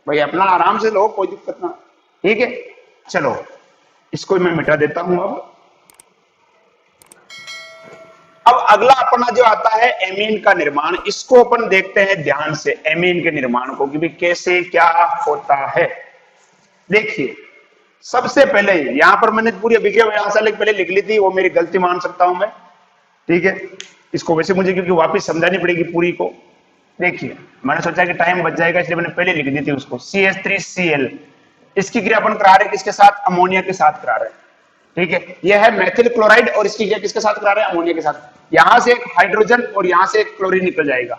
[SPEAKER 1] भाई, अपना आराम से लो, कोई दिक्कत ना। ठीक है, चलो इसको मैं मिटा देता हूं। अब अगला अपना जो आता है एमीन का निर्माण, इसको अपन देखते हैं ध्यान से एमीन के निर्माण को कि भी कैसे क्या होता है। देखिए सबसे पहले यहां पर मैंने पूरी अभिक्रिया व्यावसायिक पहले लिख ली थी, वो मेरी गलती मान सकता हूं मैं। ठीक है, इसको वैसे मुझे क्योंकि वापस समझानी पड़ेगी पूरी को। देखिए मैंने सोचा कि टाइम बच जाएगा इसलिए मैंने पहले लिख दी थी उसको। CH3Cl, इसकी क्रिया अपन करा रहे हैं किसके साथ? अमोनिया के साथ करा रहे हैं। ठीक है, यह है मेथिल क्लोराइड और इसकी क्रिया किसके साथ करा रहे हैं? अमोनिया के साथ। यहां से एक हाइड्रोजन और यहां से एक क्लोरीन निकल जाएगा।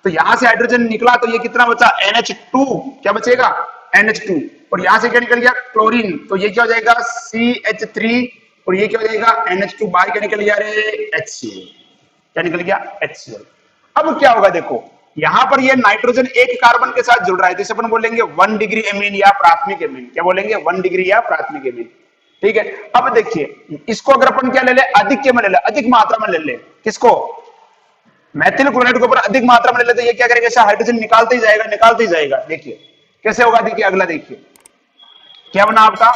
[SPEAKER 1] तो यहां से हाइड्रोजन निकला तो ये कितना बचा? NH2। क्या बचेगा? NH2। और यहां से क्या निकल गया? क्लोरीन। तो ये क्या हो जाएगा? CH3 और ये क्या हो जाएगा? NH2। बाहर क्या निकल गया? रे HCl। क्या निकल गया? HCl। अब क्या होगा देखो, यहां पर ये नाइट्रोजन एक कार्बन के साथ जुड़ रहा है, जिसे अपन बोलेंगे 1 डिग्री एमीन या प्राथमिक एमीन। क्या बोलेंगे? 1 डिग्री या प्राथमिक एमीन। ठीक है, अब देखिए इसको अगर अपन क्या ले ले? अधिक में ले ले, अधिक मात्रा में ले ले। किसको? मेथिल क्लोराइड को अधिक मात्रा में ले ले तो ये क्या करेगा? ऐसा हाइड्रोजन निकालते ही जाएगा, निकालते ही जाएगा। देखिए कैसे होगा, देखिए अगला देखिए क्या बना आपका?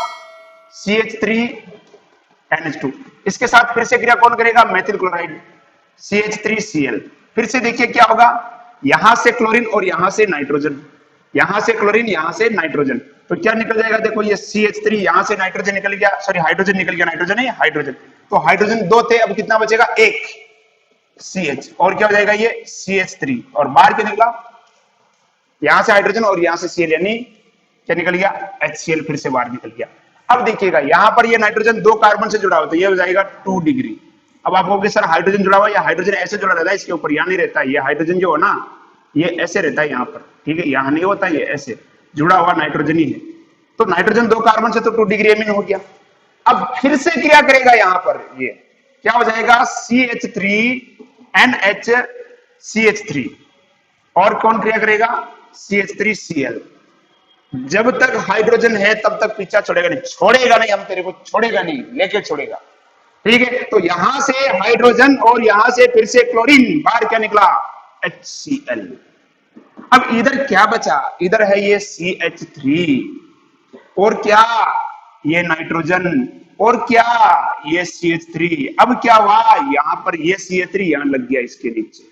[SPEAKER 1] CH3NH2। इसके साथ फिर से क्रिया कौन करेगा? Methyl chloride, CH3Cl। फिर से देखिए क्या होगा, यहां से क्लोरीन और यहां से नाइट्रोजन, यहां से क्लोरीन यहां से नाइट्रोजन। तो क्या निकल जाएगा? देखो ये CH3, यहां से नाइट्रोजन निकल गया, सॉरी हाइड्रोजन निकल गया, नाइट्रोजन है हाइड्रोजन। तो हाइड्रोजन 2 थे, अब कितना बचेगा? 1 CH। और क्या हो जाएगा? ये CH3 और बाहर क्या निकला? यहां से हाइड्रोजन और यहां से Cl, यानी क्या निकल गया? HCl फिर से बाहर निकल गया। अब देखिएगा यहां पर ये नाइट्रोजन 2 कार्बन से जुड़ा हुआ, तो ये हो जाएगा 2 डिग्री। अब आप कहोगे सर हाइड्रोजन जुड़ा हुआ, या हाइड्रोजन ऐसे जुड़ा रहता है इसके ऊपर? यहां नहीं रहता, ये हाइड्रोजन जो है ना ये ऐसे रहता है यहाँ पर। ठीक है, यहां नहीं होता, ये ऐसे जुड़ा हुआ नाइट्रोजन ही है। तो नाइट्रोजन 2 कार्बन से तो 2 डिग्री एमीन हो गया। अब फिर से क्रिया करेगा यहां पर, ये क्या हो जाएगा? CH3NH और कौन क्रिया करेगा? CH3Cl। जब तक हाइड्रोजन है तब तक पीछा छोड़ेगा नहीं, छोड़ेगा नहीं, हम तेरे को छोड़ेगा नहीं, लेके छोड़ेगा। ठीक है, तो यहां से हाइड्रोजन और यहां से फिर से क्लोरीन, बाहर क्या निकला? HCl। अब इधर क्या बचा? इधर है ये CH3 और क्या? ये नाइट्रोजन और क्या? ये CH3। अब क्या हुआ? यहां पर ये CH3 यहां लग गया इसके नीचे।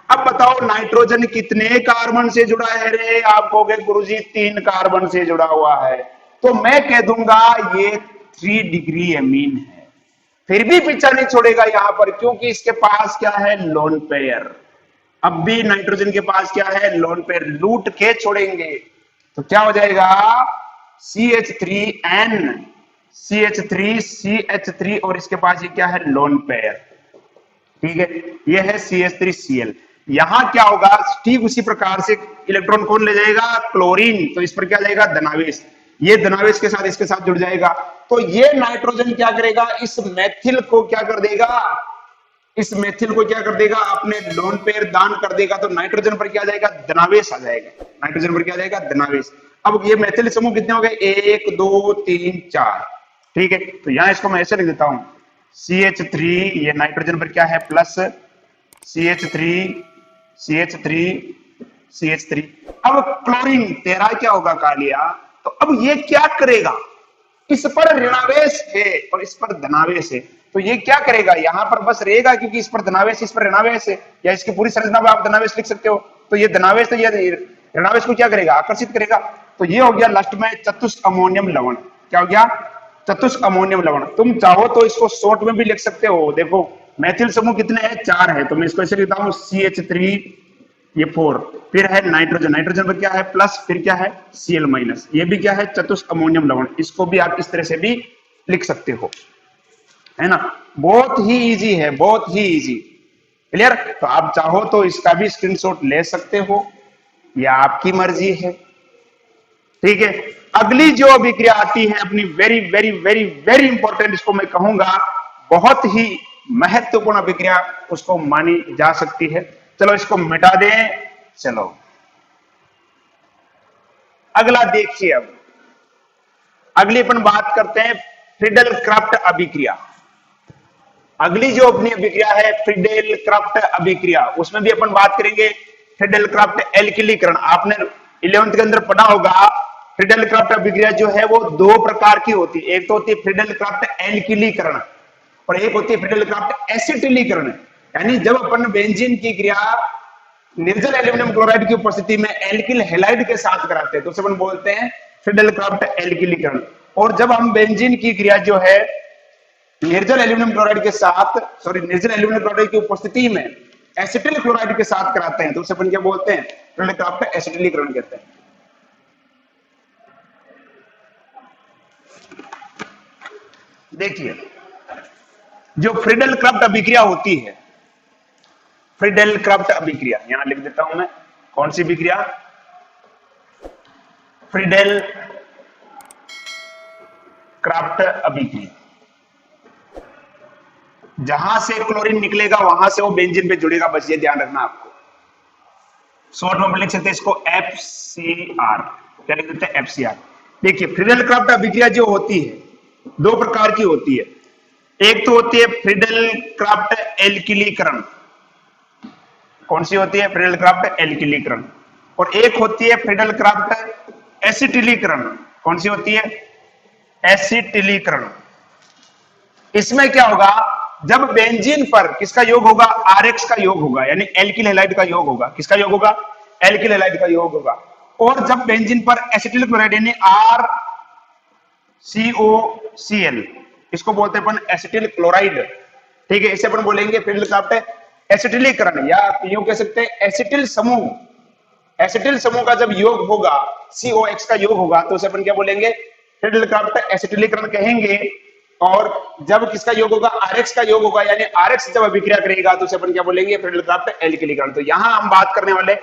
[SPEAKER 1] अब बताओ नाइट्रोजन कितने कार्बन से जुड़ा है रे? आप कहोगे गुरुजी 3 कार्बन से जुड़ा हुआ है। तो मैं कह दूंगा ये 3 डिग्री एमीन है। फिर भी पीछा नहीं छोड़ेगा यहां पर, क्योंकि इसके पास क्या है? Lone pair. अब भी नाइट्रोजन के पास क्या है? Lone pair. लूट के छोड़ेंगे तो क्या हो जाएगा? CH3N, CH3 और इसके पास ये क्या है? Lone pair. ठीक है, ये है CH3Cl। यहां क्या होगा? ठीक उसी प्रकार से इलेक्ट्रॉन कौन ले जाएगा? क्लोरीन। तो इस पर क्या जाएगा? धनावेश। ये धनावेश के साथ इसके साथ जुड़ जाएगा। तो ये नाइट्रोजन क्या करेगा? इस मेथिल को क्या कर देगा? इस मेथिल को क्या कर देगा? अपने लोन पेयर दान कर देगा। तो नाइट्रोजन पर क्या आ जाएगा? धनावेश आ जाएगा। नाइट्रोजन पर क्या आ जाएगा? धनावेश। अब ये मेथिल समूह कितने हो गए? 1 2 3 4। ठीक है, तो यहां इसको मैं ऐसे लिख देता हूं, CH3, ये नाइट्रोजन पर क्या है? Plus CH3 CH3 CH3। अब क्लोरीन तेरा क्या होगा? कालिया। तो अब ये क्या करेगा? इस पर ऋणावेश है और इस पर धनावेश है, तो ये क्या करेगा? यहां पर बस रहेगा, क्योंकि इस पर धनावेश इस पर ऋणावेश है, या इसकी पूरी संरचना में आप धनावेश लिख सकते हो। तो ये धनावेश तो ये ऋणावेश को क्या करेगा? आकर्षित करेगा। तो ये हो गया लास्ट में चतुष्क अमोनियम लवण। क्या हो गया? चतुष्क अमोनियम लवण। तुम चाहो तो इसको शॉर्ट में भी लिख सकते हो। देखो मेथिल समूह कितने हैं? 4 है, तो मैं इसको ऐसे लिखता हूं CH3, ये 4, फिर है नाइट्रोजन, नाइट्रोजन पर क्या है? प्लस, फिर क्या है? Cl minus. ये भी क्या है? चतुष्क अमोनियम लवण। इसको भी आप इस तरह से भी लिख सकते हो, है ना? बहुत ही इजी है, बहुत ही इजी। क्लियर? तो आप चाहो तो इसका भी स्क्रीनशॉट ले सकते हो, या आपकी मर्जी है। ठीक है, अगली जो अभिक्रिया आती है अपनी very very very very important, इसको मैं कहूंगा बहुत ही महत्वपूर्ण अभिक्रिया उसको मानी जा सकती है। चलो इसको मिटा दें। चलो अगला देखिए। अब अगली अपन बात करते हैं फ्रीडल क्राफ्ट अभिक्रिया। अगली जो अपनी अभिक्रिया है फ्रीडल क्राफ्ट अभिक्रिया, उसमें भी अपन बात करेंगे फ्रीडल क्राफ्ट एल्किलीकरण। आपने 11th के अंदर पढ़ा होगा फ्रीडल क्राफ्ट अभिक्रिया जो है वो दो प्रकार की होती है। एक तो होती है फ्रीडल क्राफ्ट एल्किलीकरण और एक होती है फ्रीडल क्राफ्ट एसिटिलीकरण। यानी जब अपन बेंजीन की क्रिया निर्जल एल्यूमिनियम क्लोराइड की उपस्थिति में एल्किल हैलाइड के साथ कराते हैं तो उसे अपन बोलते हैं फ्रीडल क्राफ्ट एल्किलीकरण। और जब हम बेंजीन की क्रिया जो है निर्जल एल्यूमिनियम क्लोराइड के साथ निर्जल एल्यूमिनियम क्लोराइड की उपस्थिति में एसिटिल क्लोराइड के साथ कराते हैं तो उसे अपन क्या बोलते हैं, फ्रीडल क्राफ्ट एसिटिलीकरण कहते हैं। देखिए जो फ्रीडल क्राफ्ट अभिक्रिया होती है, फ्रीडल क्राफ्ट अभिक्रिया यहां लिख देता हूं मैं, कौन सी अभिक्रिया, फ्रीडल क्राफ्ट अभिक्रिया। जहां से क्लोरीन निकलेगा वहां से वो बेंजीन पे जुड़ेगा, बस ये ध्यान रखना आपको। शॉर्ट में लिख सकते हैं इसको FCR, क्या लिख देते हैं FCR। देखिए फ्रीडल क्राफ्ट अभिक्रिया जो होती है दो प्रकार की होती है। एक तो होती है फ्रीडल क्राफ्ट एल्किलीकरण, कौन सी होती है, फ्रीडल क्राफ्ट एल्किलीकरण। और एक होती है फ्रीडल क्राफ्ट एसिटिलीकरण, कौन सी होती है, एसिटिलीकरण। इसमें क्या होगा, जब बेंजीन पर किसका योग होगा, RX का योग होगा, यानी एल्किल हैलाइड का योग होगा। किसका योग होगा, एल्किल हैलाइड का योग होगा। और जब बेंजीन पर एसिटिल क्लोराइड यानी RCOCl, इसको बोलते हैं अपन एसिटिल क्लोराइड, ठीक है, इसे अपन बोलेंगे फ्रीडल क्राफ्ट एसिटिलीकरण, या यूं कह सकते हैं एसिटिल समूह। एसिटिल समूह का जब योग होगा, COX का योग होगा, तो उसे अपन क्या बोलेंगे, फ्रीडल क्राफ्ट एसिटिलीकरण कहेंगे। और जब किसका योग होगा, RX का योग होगा, यानी RX जब अभिक्रिया करेगा तो उसे अपन क्या बोलेंगे, फ्रीडल क्राफ्ट एल्किलीकरण। तो यहां हम बात करने वाले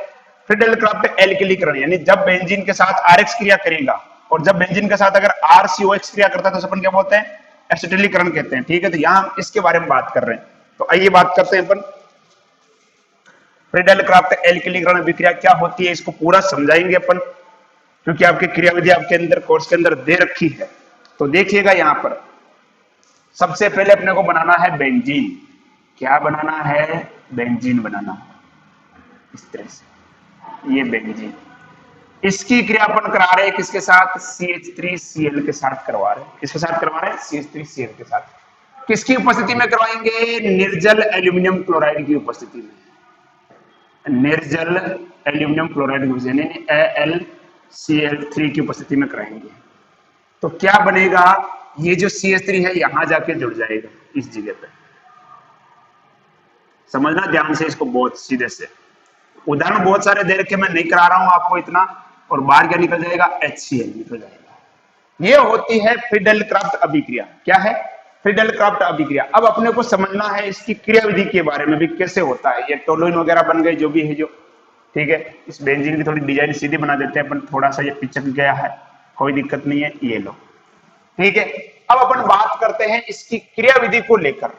[SPEAKER 1] फ्रीडल क्राफ्ट एल्किलीकरण, यानी जब बेंजीन के साथ RX क्रिया करेगा और जब बेंजीन के साथ अगर RCOX क्रिया करता है तो उसे अपन क्या बोलते हैं, एसिटिलीकरण कहते हैं, ठीक है। तो यहां हम इसके बारे में बात कर रहे हैं। तो आइए बात करते हैं अपन फ्रीडल क्राफ्ट एल्किलीकरण अभिक्रिया क्या होती है, इसको पूरा समझाएंगे अपन, क्योंकि आपकी क्रियाविधि आपके अंदर कोर्स के अंदर दे रखी है। तो देखिएगा यहां पर सबसे पहले अपने को बनाना है बेंजीन। क्या बनाना है, बेंजीन बनाना है। इस तरह से ये बेंजीन, इसकी क्रिया अपन करा रहे हैं किसके साथ, CH3Cl के साथ करवा रहे हैं। किसके साथ करवा रहे हैं, CH3Cl के साथ। किसकी उपस्थिति में करवाएंगे, निर्जल एल्यूमिनियम क्लोराइड की उपस्थिति में। निर्जल एल्यूमिनियम क्लोराइड की उपस्थिति यानी AlCl3 की उपस्थिति में कराएंगे। तो क्या बनेगा, ये जो CH3 है यहां जाके जुड़ जाएगा इस जगह पे। समझना ध्यान से इसको, बहुत सीधे से। उदाहरण बहुत सारे दे रखे, मैं नहीं करा रहा हूं आपको इतना। और बाहर क्या निकल जाएगा, HCl निकल जाएगा। ये होती है फ्रीडल क्राफ्ट अभिक्रिया। क्या है, फ्रीडल क्राफ्ट अभिक्रिया। अब अपने को समझना है इसकी क्रिया विधि के बारे में भी, कैसे होता है। ये टोलुइन वगैरह बन गए जो भी है, जो ठीक है। इस बेंजीन की थोड़ी डिजाइन सीधी बना देते हैं अपन, थोड़ा सा ये पिचक गया है, कोई दिक्कत नहीं है, ये लो, ठीक है। अब अपन बात करते हैं इसकी क्रिया विधि को लेकर।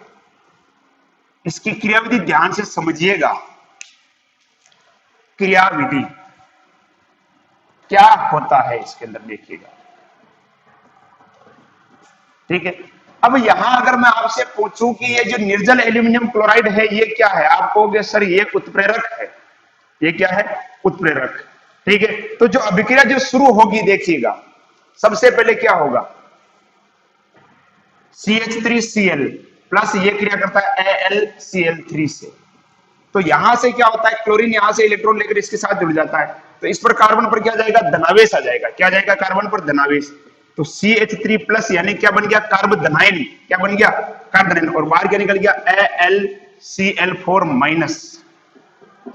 [SPEAKER 1] इसकी क्रिया विधि ध्यान से समझिएगा। क्रिया विधि क्या होता है इसके अंदर देखिएगा, ठीक है। अब यहां अगर मैं आपसे पूछूं कि ये जो निर्जल एल्यूमिनियम क्लोराइड है ये क्या है, आप कहोगे सर ये उत्प्रेरक है। ये क्या है, उत्प्रेरक, ठीक है। तो जो अभिक्रिया जो शुरू होगी देखिएगा, सबसे पहले क्या होगा, CH3Cl प्लस ये क्रिया करता है AlCl3 से। तो यहां से क्या होता है, क्लोरीन यहां से इलेक्ट्रॉन लेकर इसके साथ जुड़ जाता है। तो इस पर कार्बन पर क्या जाएगा, धनावेश आ जाएगा। क्या जाएगा, कार्बन पर धनावेश। तो CH3 प्लस यानी क्या बन गया, कार्बोधनाइन। क्या बन गया, कार्बोधनाइन। और बाहर क्या निकल गया, AlCl4 माइनस,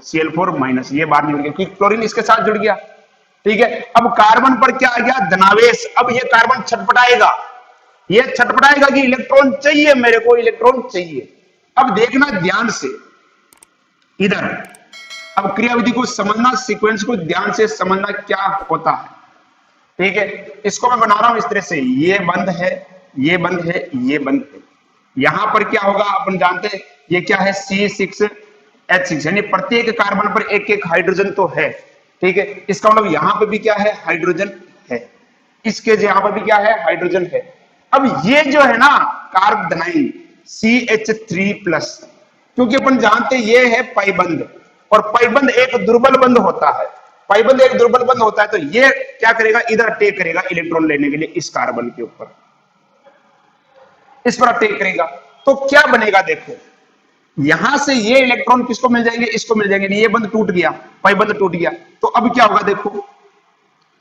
[SPEAKER 1] Cl4 माइनस, ये बाहर निकल गया क्योंकि क्लोरीन इसके साथ जुड़ गया, ठीक है। अब कार्बन पर क्या आ गया, धनावेश। अब ये कार्बन छटपटाएगा, ये छटपटाएगा कि इलेक्ट्रॉन चाहिए मेरे को, इलेक्ट्रॉन चाहिए। अब देखना ध्यान से इधर, अब क्रियाविधि को समझना, सीक्वेंस को ध्यान से समझना क्या होता है। ठीक है, इसको मैं बना रहा हूं इस तरह से, ये बंद है, ये बंद है, ये बंद है। यहां पर क्या होगा अपन जानते हैं, ये क्या है C6H6, यानी प्रत्येक कार्बन पर एक एक हाइड्रोजन तो है। ठीक है, इसका मतलब यहां पे भी क्या है, हाइड्रोजन है, इसके यहां पर भी क्या है, हाइड्रोजन है। अब ये जो है ना कार्बोनाइन CH3+, क्योंकि अपन जानते हैं ये है पाइबंद, और पाइबंद एक दुर्बल बंध होता है, पाइबंद एक दुर्बल बंध होता है, तो ये क्या करेगा, इधर अटैक करेगा इलेक्ट्रॉन लेने के लिए इस कार्बन के ऊपर, इस पर अटैक करेगा। तो क्या बनेगा देखो, यहां से ये इलेक्ट्रॉन किसको मिल जाएंगे, इसको मिल जाएंगे, ये बंद टूट गया, पाइबंद टूट गया। तो अब क्या होगा देखो,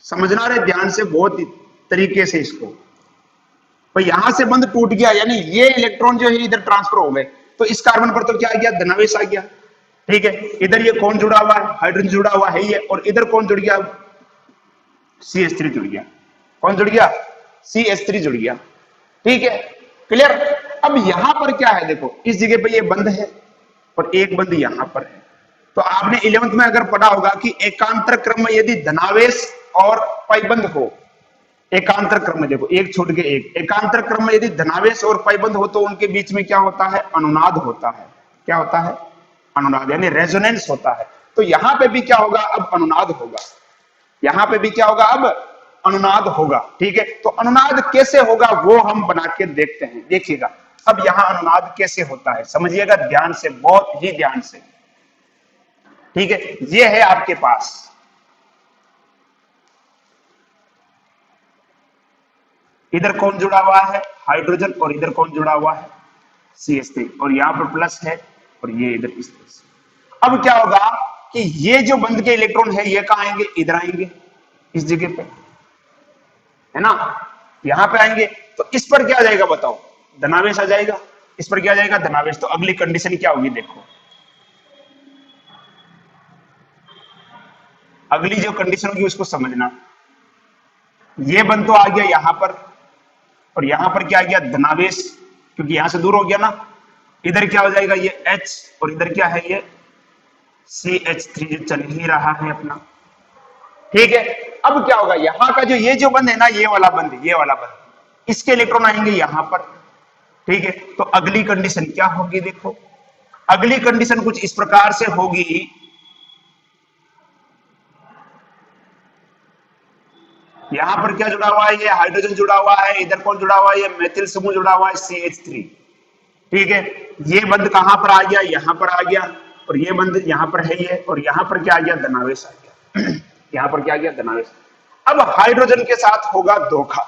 [SPEAKER 1] समझना रहे ध्यान से बहुत तरीके से इसको। तो यहां से बंद टूट गया, यानी ये इलेक्ट्रॉन जो है इधर ट्रांसफर हो गए, तो इस कार्बन पर तो क्या आ गया, धनावेश आ गया। ठीक है, इधर ये कौन जुड़ा हुआ है, हाइड्रोजन जुड़ा हुआ है ये, और इधर कौन जुड़ गया, CH3 जुड़ गया। कौन जुड़ गया, CH3 जुड़ गया। ठीक है, क्लियर। अब यहां पर क्या है देखो, इस जगह पे ये बंद है और एक बंद यहां पर है। तो आपने 11th में अगर पढ़ा होगा कि एकांतर क्रम में यदि धनावेश और पाइबंद हो, एकांतर क्रम में देखो, एक छोड़ के एक, एकांतर क्रम में यदि धनावेश और पाइबंद हो तो उनके बीच में क्या होता है, अनुनाद होता है। क्या होता है, अनुनाद, यानी रेजोनेंस होता है। तो यहां पे भी क्या होगा, अब अनुनाद होगा, यहां पे भी क्या होगा, अब अनुनाद होगा। ठीक है, तो अनुनाद कैसे होगा वो हम बना के देखते हैं, देखिएगा। अब यहां अनुनाद कैसे होता है समझिएगा ध्यान से, बहुत ही ध्यान से। ठीक है, ये है आपके पास, इधर कौन जुड़ा हुआ है, हाइड्रोजन, और इधर कौन जुड़ा हुआ है, CH3, और यहां पर प्लस है, और ये इधर इस तरह से। अब क्या होगा कि ये जो बंद के इलेक्ट्रॉन है ये कहां आएंगे, इधर आएंगे, इस जगह पे, है ना, यहां पे आएंगे। तो इस पर क्या आ जाएगा बताओ, धनावेश आ जाएगा, इस पर क्या आ जाएगा, धनावेश। तो अगली कंडीशन क्या होगी देखो, अगली जो कंडीशन होगी उसको समझना। ये बंद तो आ गया यहां पर, और यहां पर क्या आ गया, धनावेश, क्योंकि यहां से दूर हो गया ना। इधर क्या हो जाएगा, ये H, और इधर क्या है, ये CH3 जो चल ही रहा है अपना। ठीक है, अब क्या होगा, यहां का जो ये जो बंद है ना, ये वाला बंद, ये वाला बंद, इसके इलेक्ट्रॉन आएंगे यहां पर। ठीक है, तो अगली कंडीशन क्या होगी देखो, अगली कंडीशन कुछ इस प्रकार से होगी, यहां पर क्या जुड़ा हुआ है, ये हाइड्रोजन जुड़ा हुआ है, इधर कौन जुड़ा हुआ है, ये मेथिल समूह जुड़ा हुआ है CH3। ठीक है, ये बंद कहां पर आ गया, यहां पर आ गया, और ये बंद यहां पर है ये, और यहां पर क्या आ गया, धनावेश आ गया। यहां पर क्या आ गया, धनावेश। अब हाइड्रोजन के साथ होगा धोखा,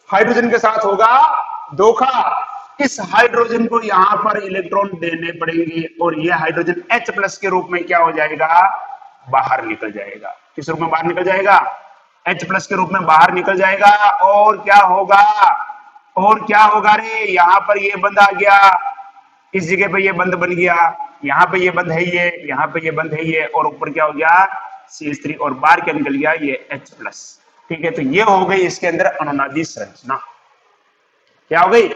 [SPEAKER 1] हाइड्रोजन के साथ होगा धोखा, इस हाइड्रोजन को यहां पर इलेक्ट्रॉन देने पड़ेंगे, और ये हाइड्रोजन H+ के रूप में क्या हो जाएगा, बाहर निकल जाएगा। किस रूप में बाहर निकल जाएगा, H+ के रूप में बाहर निकल जाएगा। और क्या होगा, और क्या होगा रे, यहां पर ये बंद आ गया, इस जगह पे ये बंद बन गया, यहाँ पे ये बंद है ये, यहाँ पे ये बंद है ये, और ऊपर क्या हो गया, CH3, और बाहर क्या निकल गया, ये H+। ठीक है, तो ये हो गई इसके अंदर अनुनादी संरचना। क्या हो गई,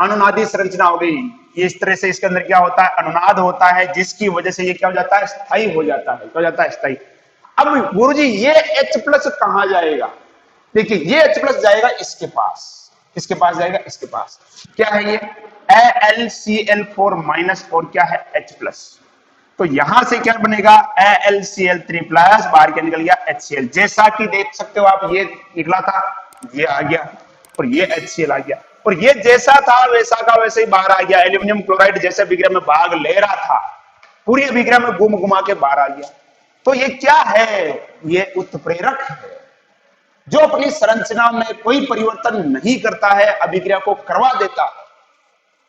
[SPEAKER 1] अनुनादी संरचना हो गई। ये इस तरह से इसके अंदर क्या होता है, अनुनाद होता है, जिसकी वजह से ये क्या हो जाता है, स्थायी हो जाता है। क्या हो जाता है, स्थायी। अब गुरुजी ये H+ कहां जाएगा, देखिए ये H+ जाएगा इसके पास, किसके पास जाएगा, इसके पास। क्या है ये, AlCl4- और क्या है, H+। तो यहां से क्या बनेगा, AlCl3+, बाहर क्या निकल गया, HCl। जैसा कि देख सकते हो आप, ये निकला था, ये आ गया, और ये HCl आ गया, और ये जैसा था वैसा का वैसे ही बाहर आ गया। एल्यूमिनियम क्लोराइड जैसे अभिक्रिया में भाग ले रहा था, पूरी अभिक्रिया में घूम घुमा के बाहर आ गया। तो ये क्या है, ये उत्प्रेरक है, जो अपनी संरचना में कोई परिवर्तन नहीं करता है, अभिक्रिया को करवा देता है,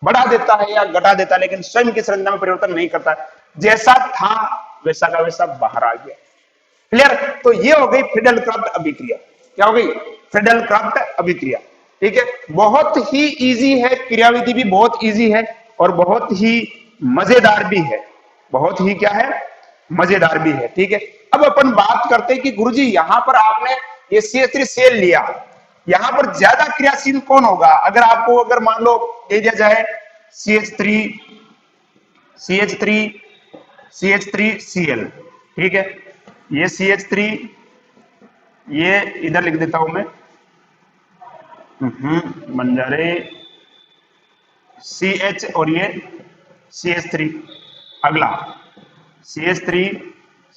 [SPEAKER 1] बढ़ा देता है या घटा देता है, लेकिन स्वयं की संरचना में परिवर्तन नहीं करता है। जैसा था वैसा का वैसा बाहर आ गया। क्लियर। तो ये हो गई फ्रीडल क्राफ्ट अभिक्रिया। क्या हो गई, फ्रीडल क्राफ्ट अभिक्रिया। ठीक है, बहुत ही इजी है, क्रियाविधि भी बहुत इजी है, और बहुत ही मजेदार भी है, बहुत ही क्या है, मजेदार भी है। ठीक है, अब अपन बात करते हैं कि गुरुजी यहां पर आपने ये CH3 सेल लिया, यहां पर ज्यादा क्रियाशील कौन होगा, अगर आपको अगर मान लो दे दिया जाए CH3 CH3 CH3 Cl। ठीक है, ये CH3 ये इधर लिख देता हूं मैं, बंजारे CH और ये CH3। अगला CH3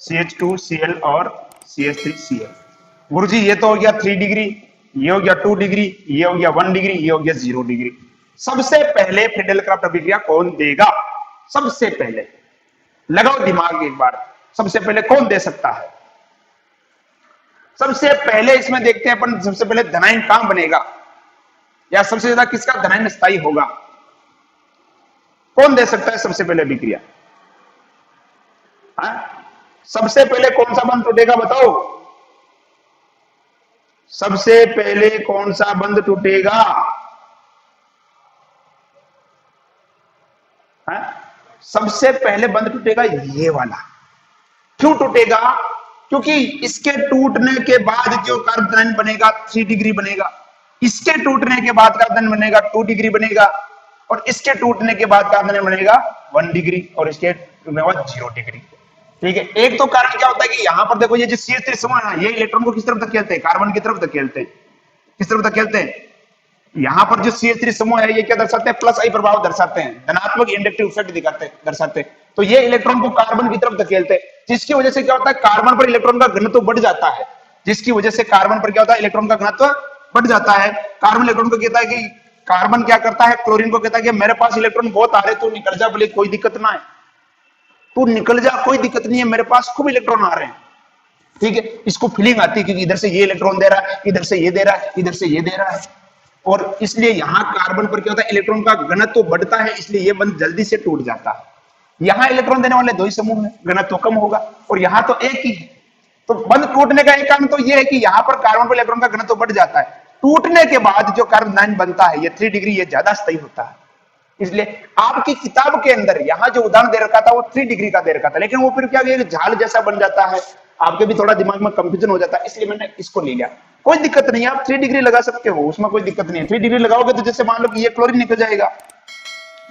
[SPEAKER 1] CH2 Cl और CH3 Cl। गुरुजी ये तो हो गया 3 डिग्री, ये हो गया 2 डिग्री, ये हो गया 1 डिग्री, ये हो गया 0 डिग्री। सबसे पहले फ्रीडल क्राफ्ट अभिक्रिया कौन देगा? सबसे पहले लगाओ दिमाग एक बार, सबसे पहले कौन दे सकता है? सबसे पहले इसमें देखते हैं अपन, सबसे पहले धनायन कहां बनेगा या सबसे ज्यादा किसका धनायन स्थायी होगा? कौन दे सकता है सबसे पहले अभिक्रिया? सबसे पहले कौन सा बंध टूटेगा बताओ? सबसे पहले कौन सा बंध टूटेगा? सबसे पहले बंध टूटेगा ये वाला। क्यों टूटेगा? क्योंकि इसके टूटने के बाद जो कार्बन बनेगा 3 डिग्री बनेगा, इसके टूटने के बाद कार्बन बनेगा 2 डिग्री बनेगा, और इसके टूटने के बाद कार्बन बनेगा 1 डिग्री, और इसके टूटने के बाद 0 डिग्री। ठीक है। एक तो कारण क्या होता है कि यहां पर देखो ये जो CH3 समूह है, ये इलेक्ट्रॉन को किस तरफ धकेलते हैं? कार्बन की तरफ धकेलते हैं। किस तरफ धकेलते हैं? यहां पर जो CH3 समूह है ये क्या दर्शाते हैं? प्लस आई प्रभाव दर्शाते हैं, धनात्मक इंडक्टिव इफेक्ट दिखाते हैं, दर्शाते हैं। तो ये इलेक्ट्रॉन को कार्बन की तरफ धकेलते हैं, जिसकी वजह से क्या होता है? कार्बन पर इलेक्ट्रॉन का घनत्व बढ़ जाता है। जिसकी वजह से कार्बन पर क्या होता है? इलेक्ट्रॉन का घनत्व बढ़ जाता है। कार्बन इलेक्ट्रॉन को कहता है कि, कार्बन क्या करता है? क्लोरीन को कहता है कि मेरे पास इलेक्ट्रॉन बहुत आ रहे, तू निकल जा, बोले कोई दिक्कत ना है, तू निकल जा, कोई दिक्कत नहीं है, मेरे पास खूब इलेक्ट्रॉन आ रहे हैं। ठीक है। इसको फीलिंग आती है क्योंकि इधर से ये इलेक्ट्रॉन दे रहा है, इधर से ये दे रहा है, इधर से ये दे रहा है, और इसलिए यहां कार्बन पर क्या होता है? इलेक्ट्रॉन का घनत्व तो बढ़ता है, इसलिए ये बंध जल्दी से टूट जाता है। यहां इलेक्ट्रॉन देने वाले 2 ही समूह हैं, घनत्व कम होगा, और यहां तो एक ही है। तो बंध टूटने का एक कारण तो ये है कि यहां पर कार्बन पर इलेक्ट्रॉन का घनत्व बढ़ जाता है। टूटने के बाद जो कार्बन बनता है ये 3 डिग्री, ये ज्यादा स्थायी होता है। इसलिए आपकी किताब के अंदर यहां जो उदाहरण दे रखा था वो 3 डिग्री का दे रखा था, लेकिन वो फिर क्या झाल जैसा बन जाता है, आपके भी थोड़ा दिमाग में कंफ्यूजन हो जाता है, इसलिए मैंने इसको ले लिया। कोई दिक्कत नहीं है, आप 3 डिग्री लगा सकते हो, उसमें कोई दिक्कत नहीं है। 3 डिग्री लगाओगे तो जैसे मान लो कि ये क्लोरीन निकल जाएगा,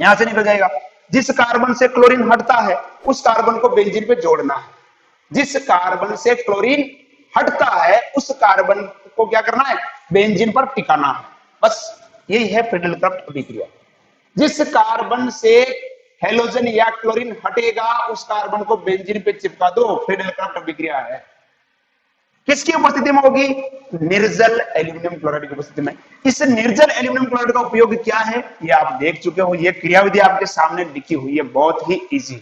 [SPEAKER 1] यहां से निकल जाएगा। जिस कार्बन से क्लोरीन हटता है उस कार्बन को बेंजीन पे जोड़ना है। जिस कार्बन से क्लोरीन हटता है उस कार्बन को क्या करना है? बेंजीन पर टिकाना है। बस यही है फ्रीडल क्राफ्ट अभिक्रिया। जिस कार्बन से हेलोजन या क्लोरीन हटेगा उस कार्बन को बेंजीन पे चिपका दो, फ्रीडल क्राफ्ट अभिक्रिया है। किसकी उपस्थिति में होगी? निर्जल एल्यूमिनियम क्लोराइड की उपस्थिति में। इस निर्जल एल्यूमिनियम क्लोराइड का उपयोग क्या है ये आप देख चुके हो, ये क्रियाविधि आपके सामने लिखी हुई है, बहुत ही इजी।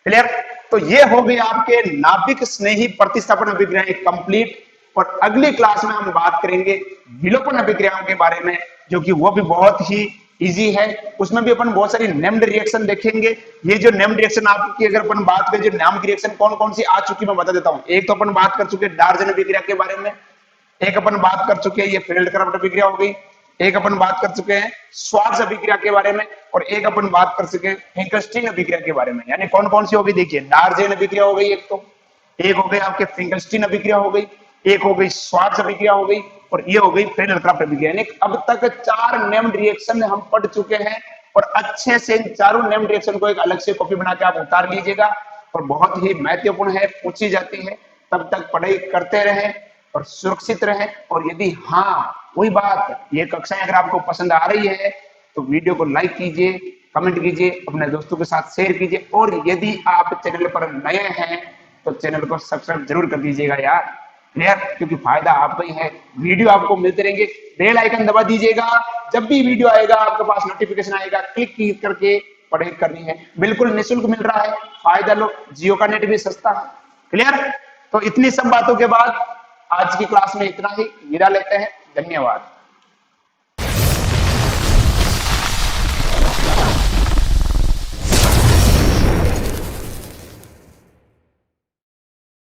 [SPEAKER 1] क्लियर? तो ये हो गई आपके नाभिक स्नेही प्रतिस्थापन अभिक्रियाएं कंप्लीट, और अगली क्लास में हम बात करेंगे विलोपन अभिक्रियाओं के बारे में, जो कि वो भी बहुत ही इजी है। उसमें भी अपन बहुत सारी नेम्ड रिएक्शन देखेंगे। ये जो नेम्ड रिएक्शन आपकी अगर अपन बात करें, जो नाम की रिएक्शन कौन कौन सी आ चुकी मैं बता देता हूं। एक तो अपन बात कर चुके डार्जन अभिक्रिया के बारे में, एक अपन बात कर चुके हैं ये फ्रीडल क्राफ्ट अभिक्रिया हो गई, एक अपन बात कर चुके हैं स्वार्ट्ज अभिक्रिया के बारे में, और एक अपन बात कर चुके हैं फिंकलस्टीन अभिक्रिया के बारे में। यानी कौन कौन सी होगी देखिए, डार्जन अभिक्रिया हो गई एक तो, एक हो गई आपके फिंकलस्टीन अभिक्रिया हो गई, एक हो गई स्वार्ट्ज अभिक्रिया हो गई, और ये हो गई फ्रीडल क्राफ्ट अभिक्रिया। यानी अब तक 4 नेम्ड रिएक्शन हम पढ़ चुके हैं, और अच्छे से इन चारों नेम्ड रिएक्शन को एक अलग से कॉपी बना के आप उतार लीजिएगा, और बहुत ही महत्वपूर्ण है, पूछी जाती है। तब तक पढ़ाई करते रहें और सुरक्षित रहें। और यदि हाँ वही बात, ये कक्षाएं अगर आपको पसंद आ रही है तो वीडियो को लाइक कीजिए, कमेंट कीजिए, अपने दोस्तों के साथ शेयर कीजिए, और यदि आप चैनल पर नए हैं तो चैनल को सब्सक्राइब जरूर कर दीजिएगा यार। क्लियर? क्योंकि फायदा आपका ही है, वीडियो आपको मिलते रहेंगे। बेल आइकन दबा दीजिएगा, जब भी वीडियो आएगा आपके पास नोटिफिकेशन आएगा, क्लिक करके पढ़ाई करनी है, बिल्कुल निःशुल्क मिल रहा है, फायदा लो, जियो का नेट भी सस्ता है। क्लियर? तो इतनी सब बातों के बाद आज की क्लास में इतना ही, विदा लेते हैं, धन्यवाद।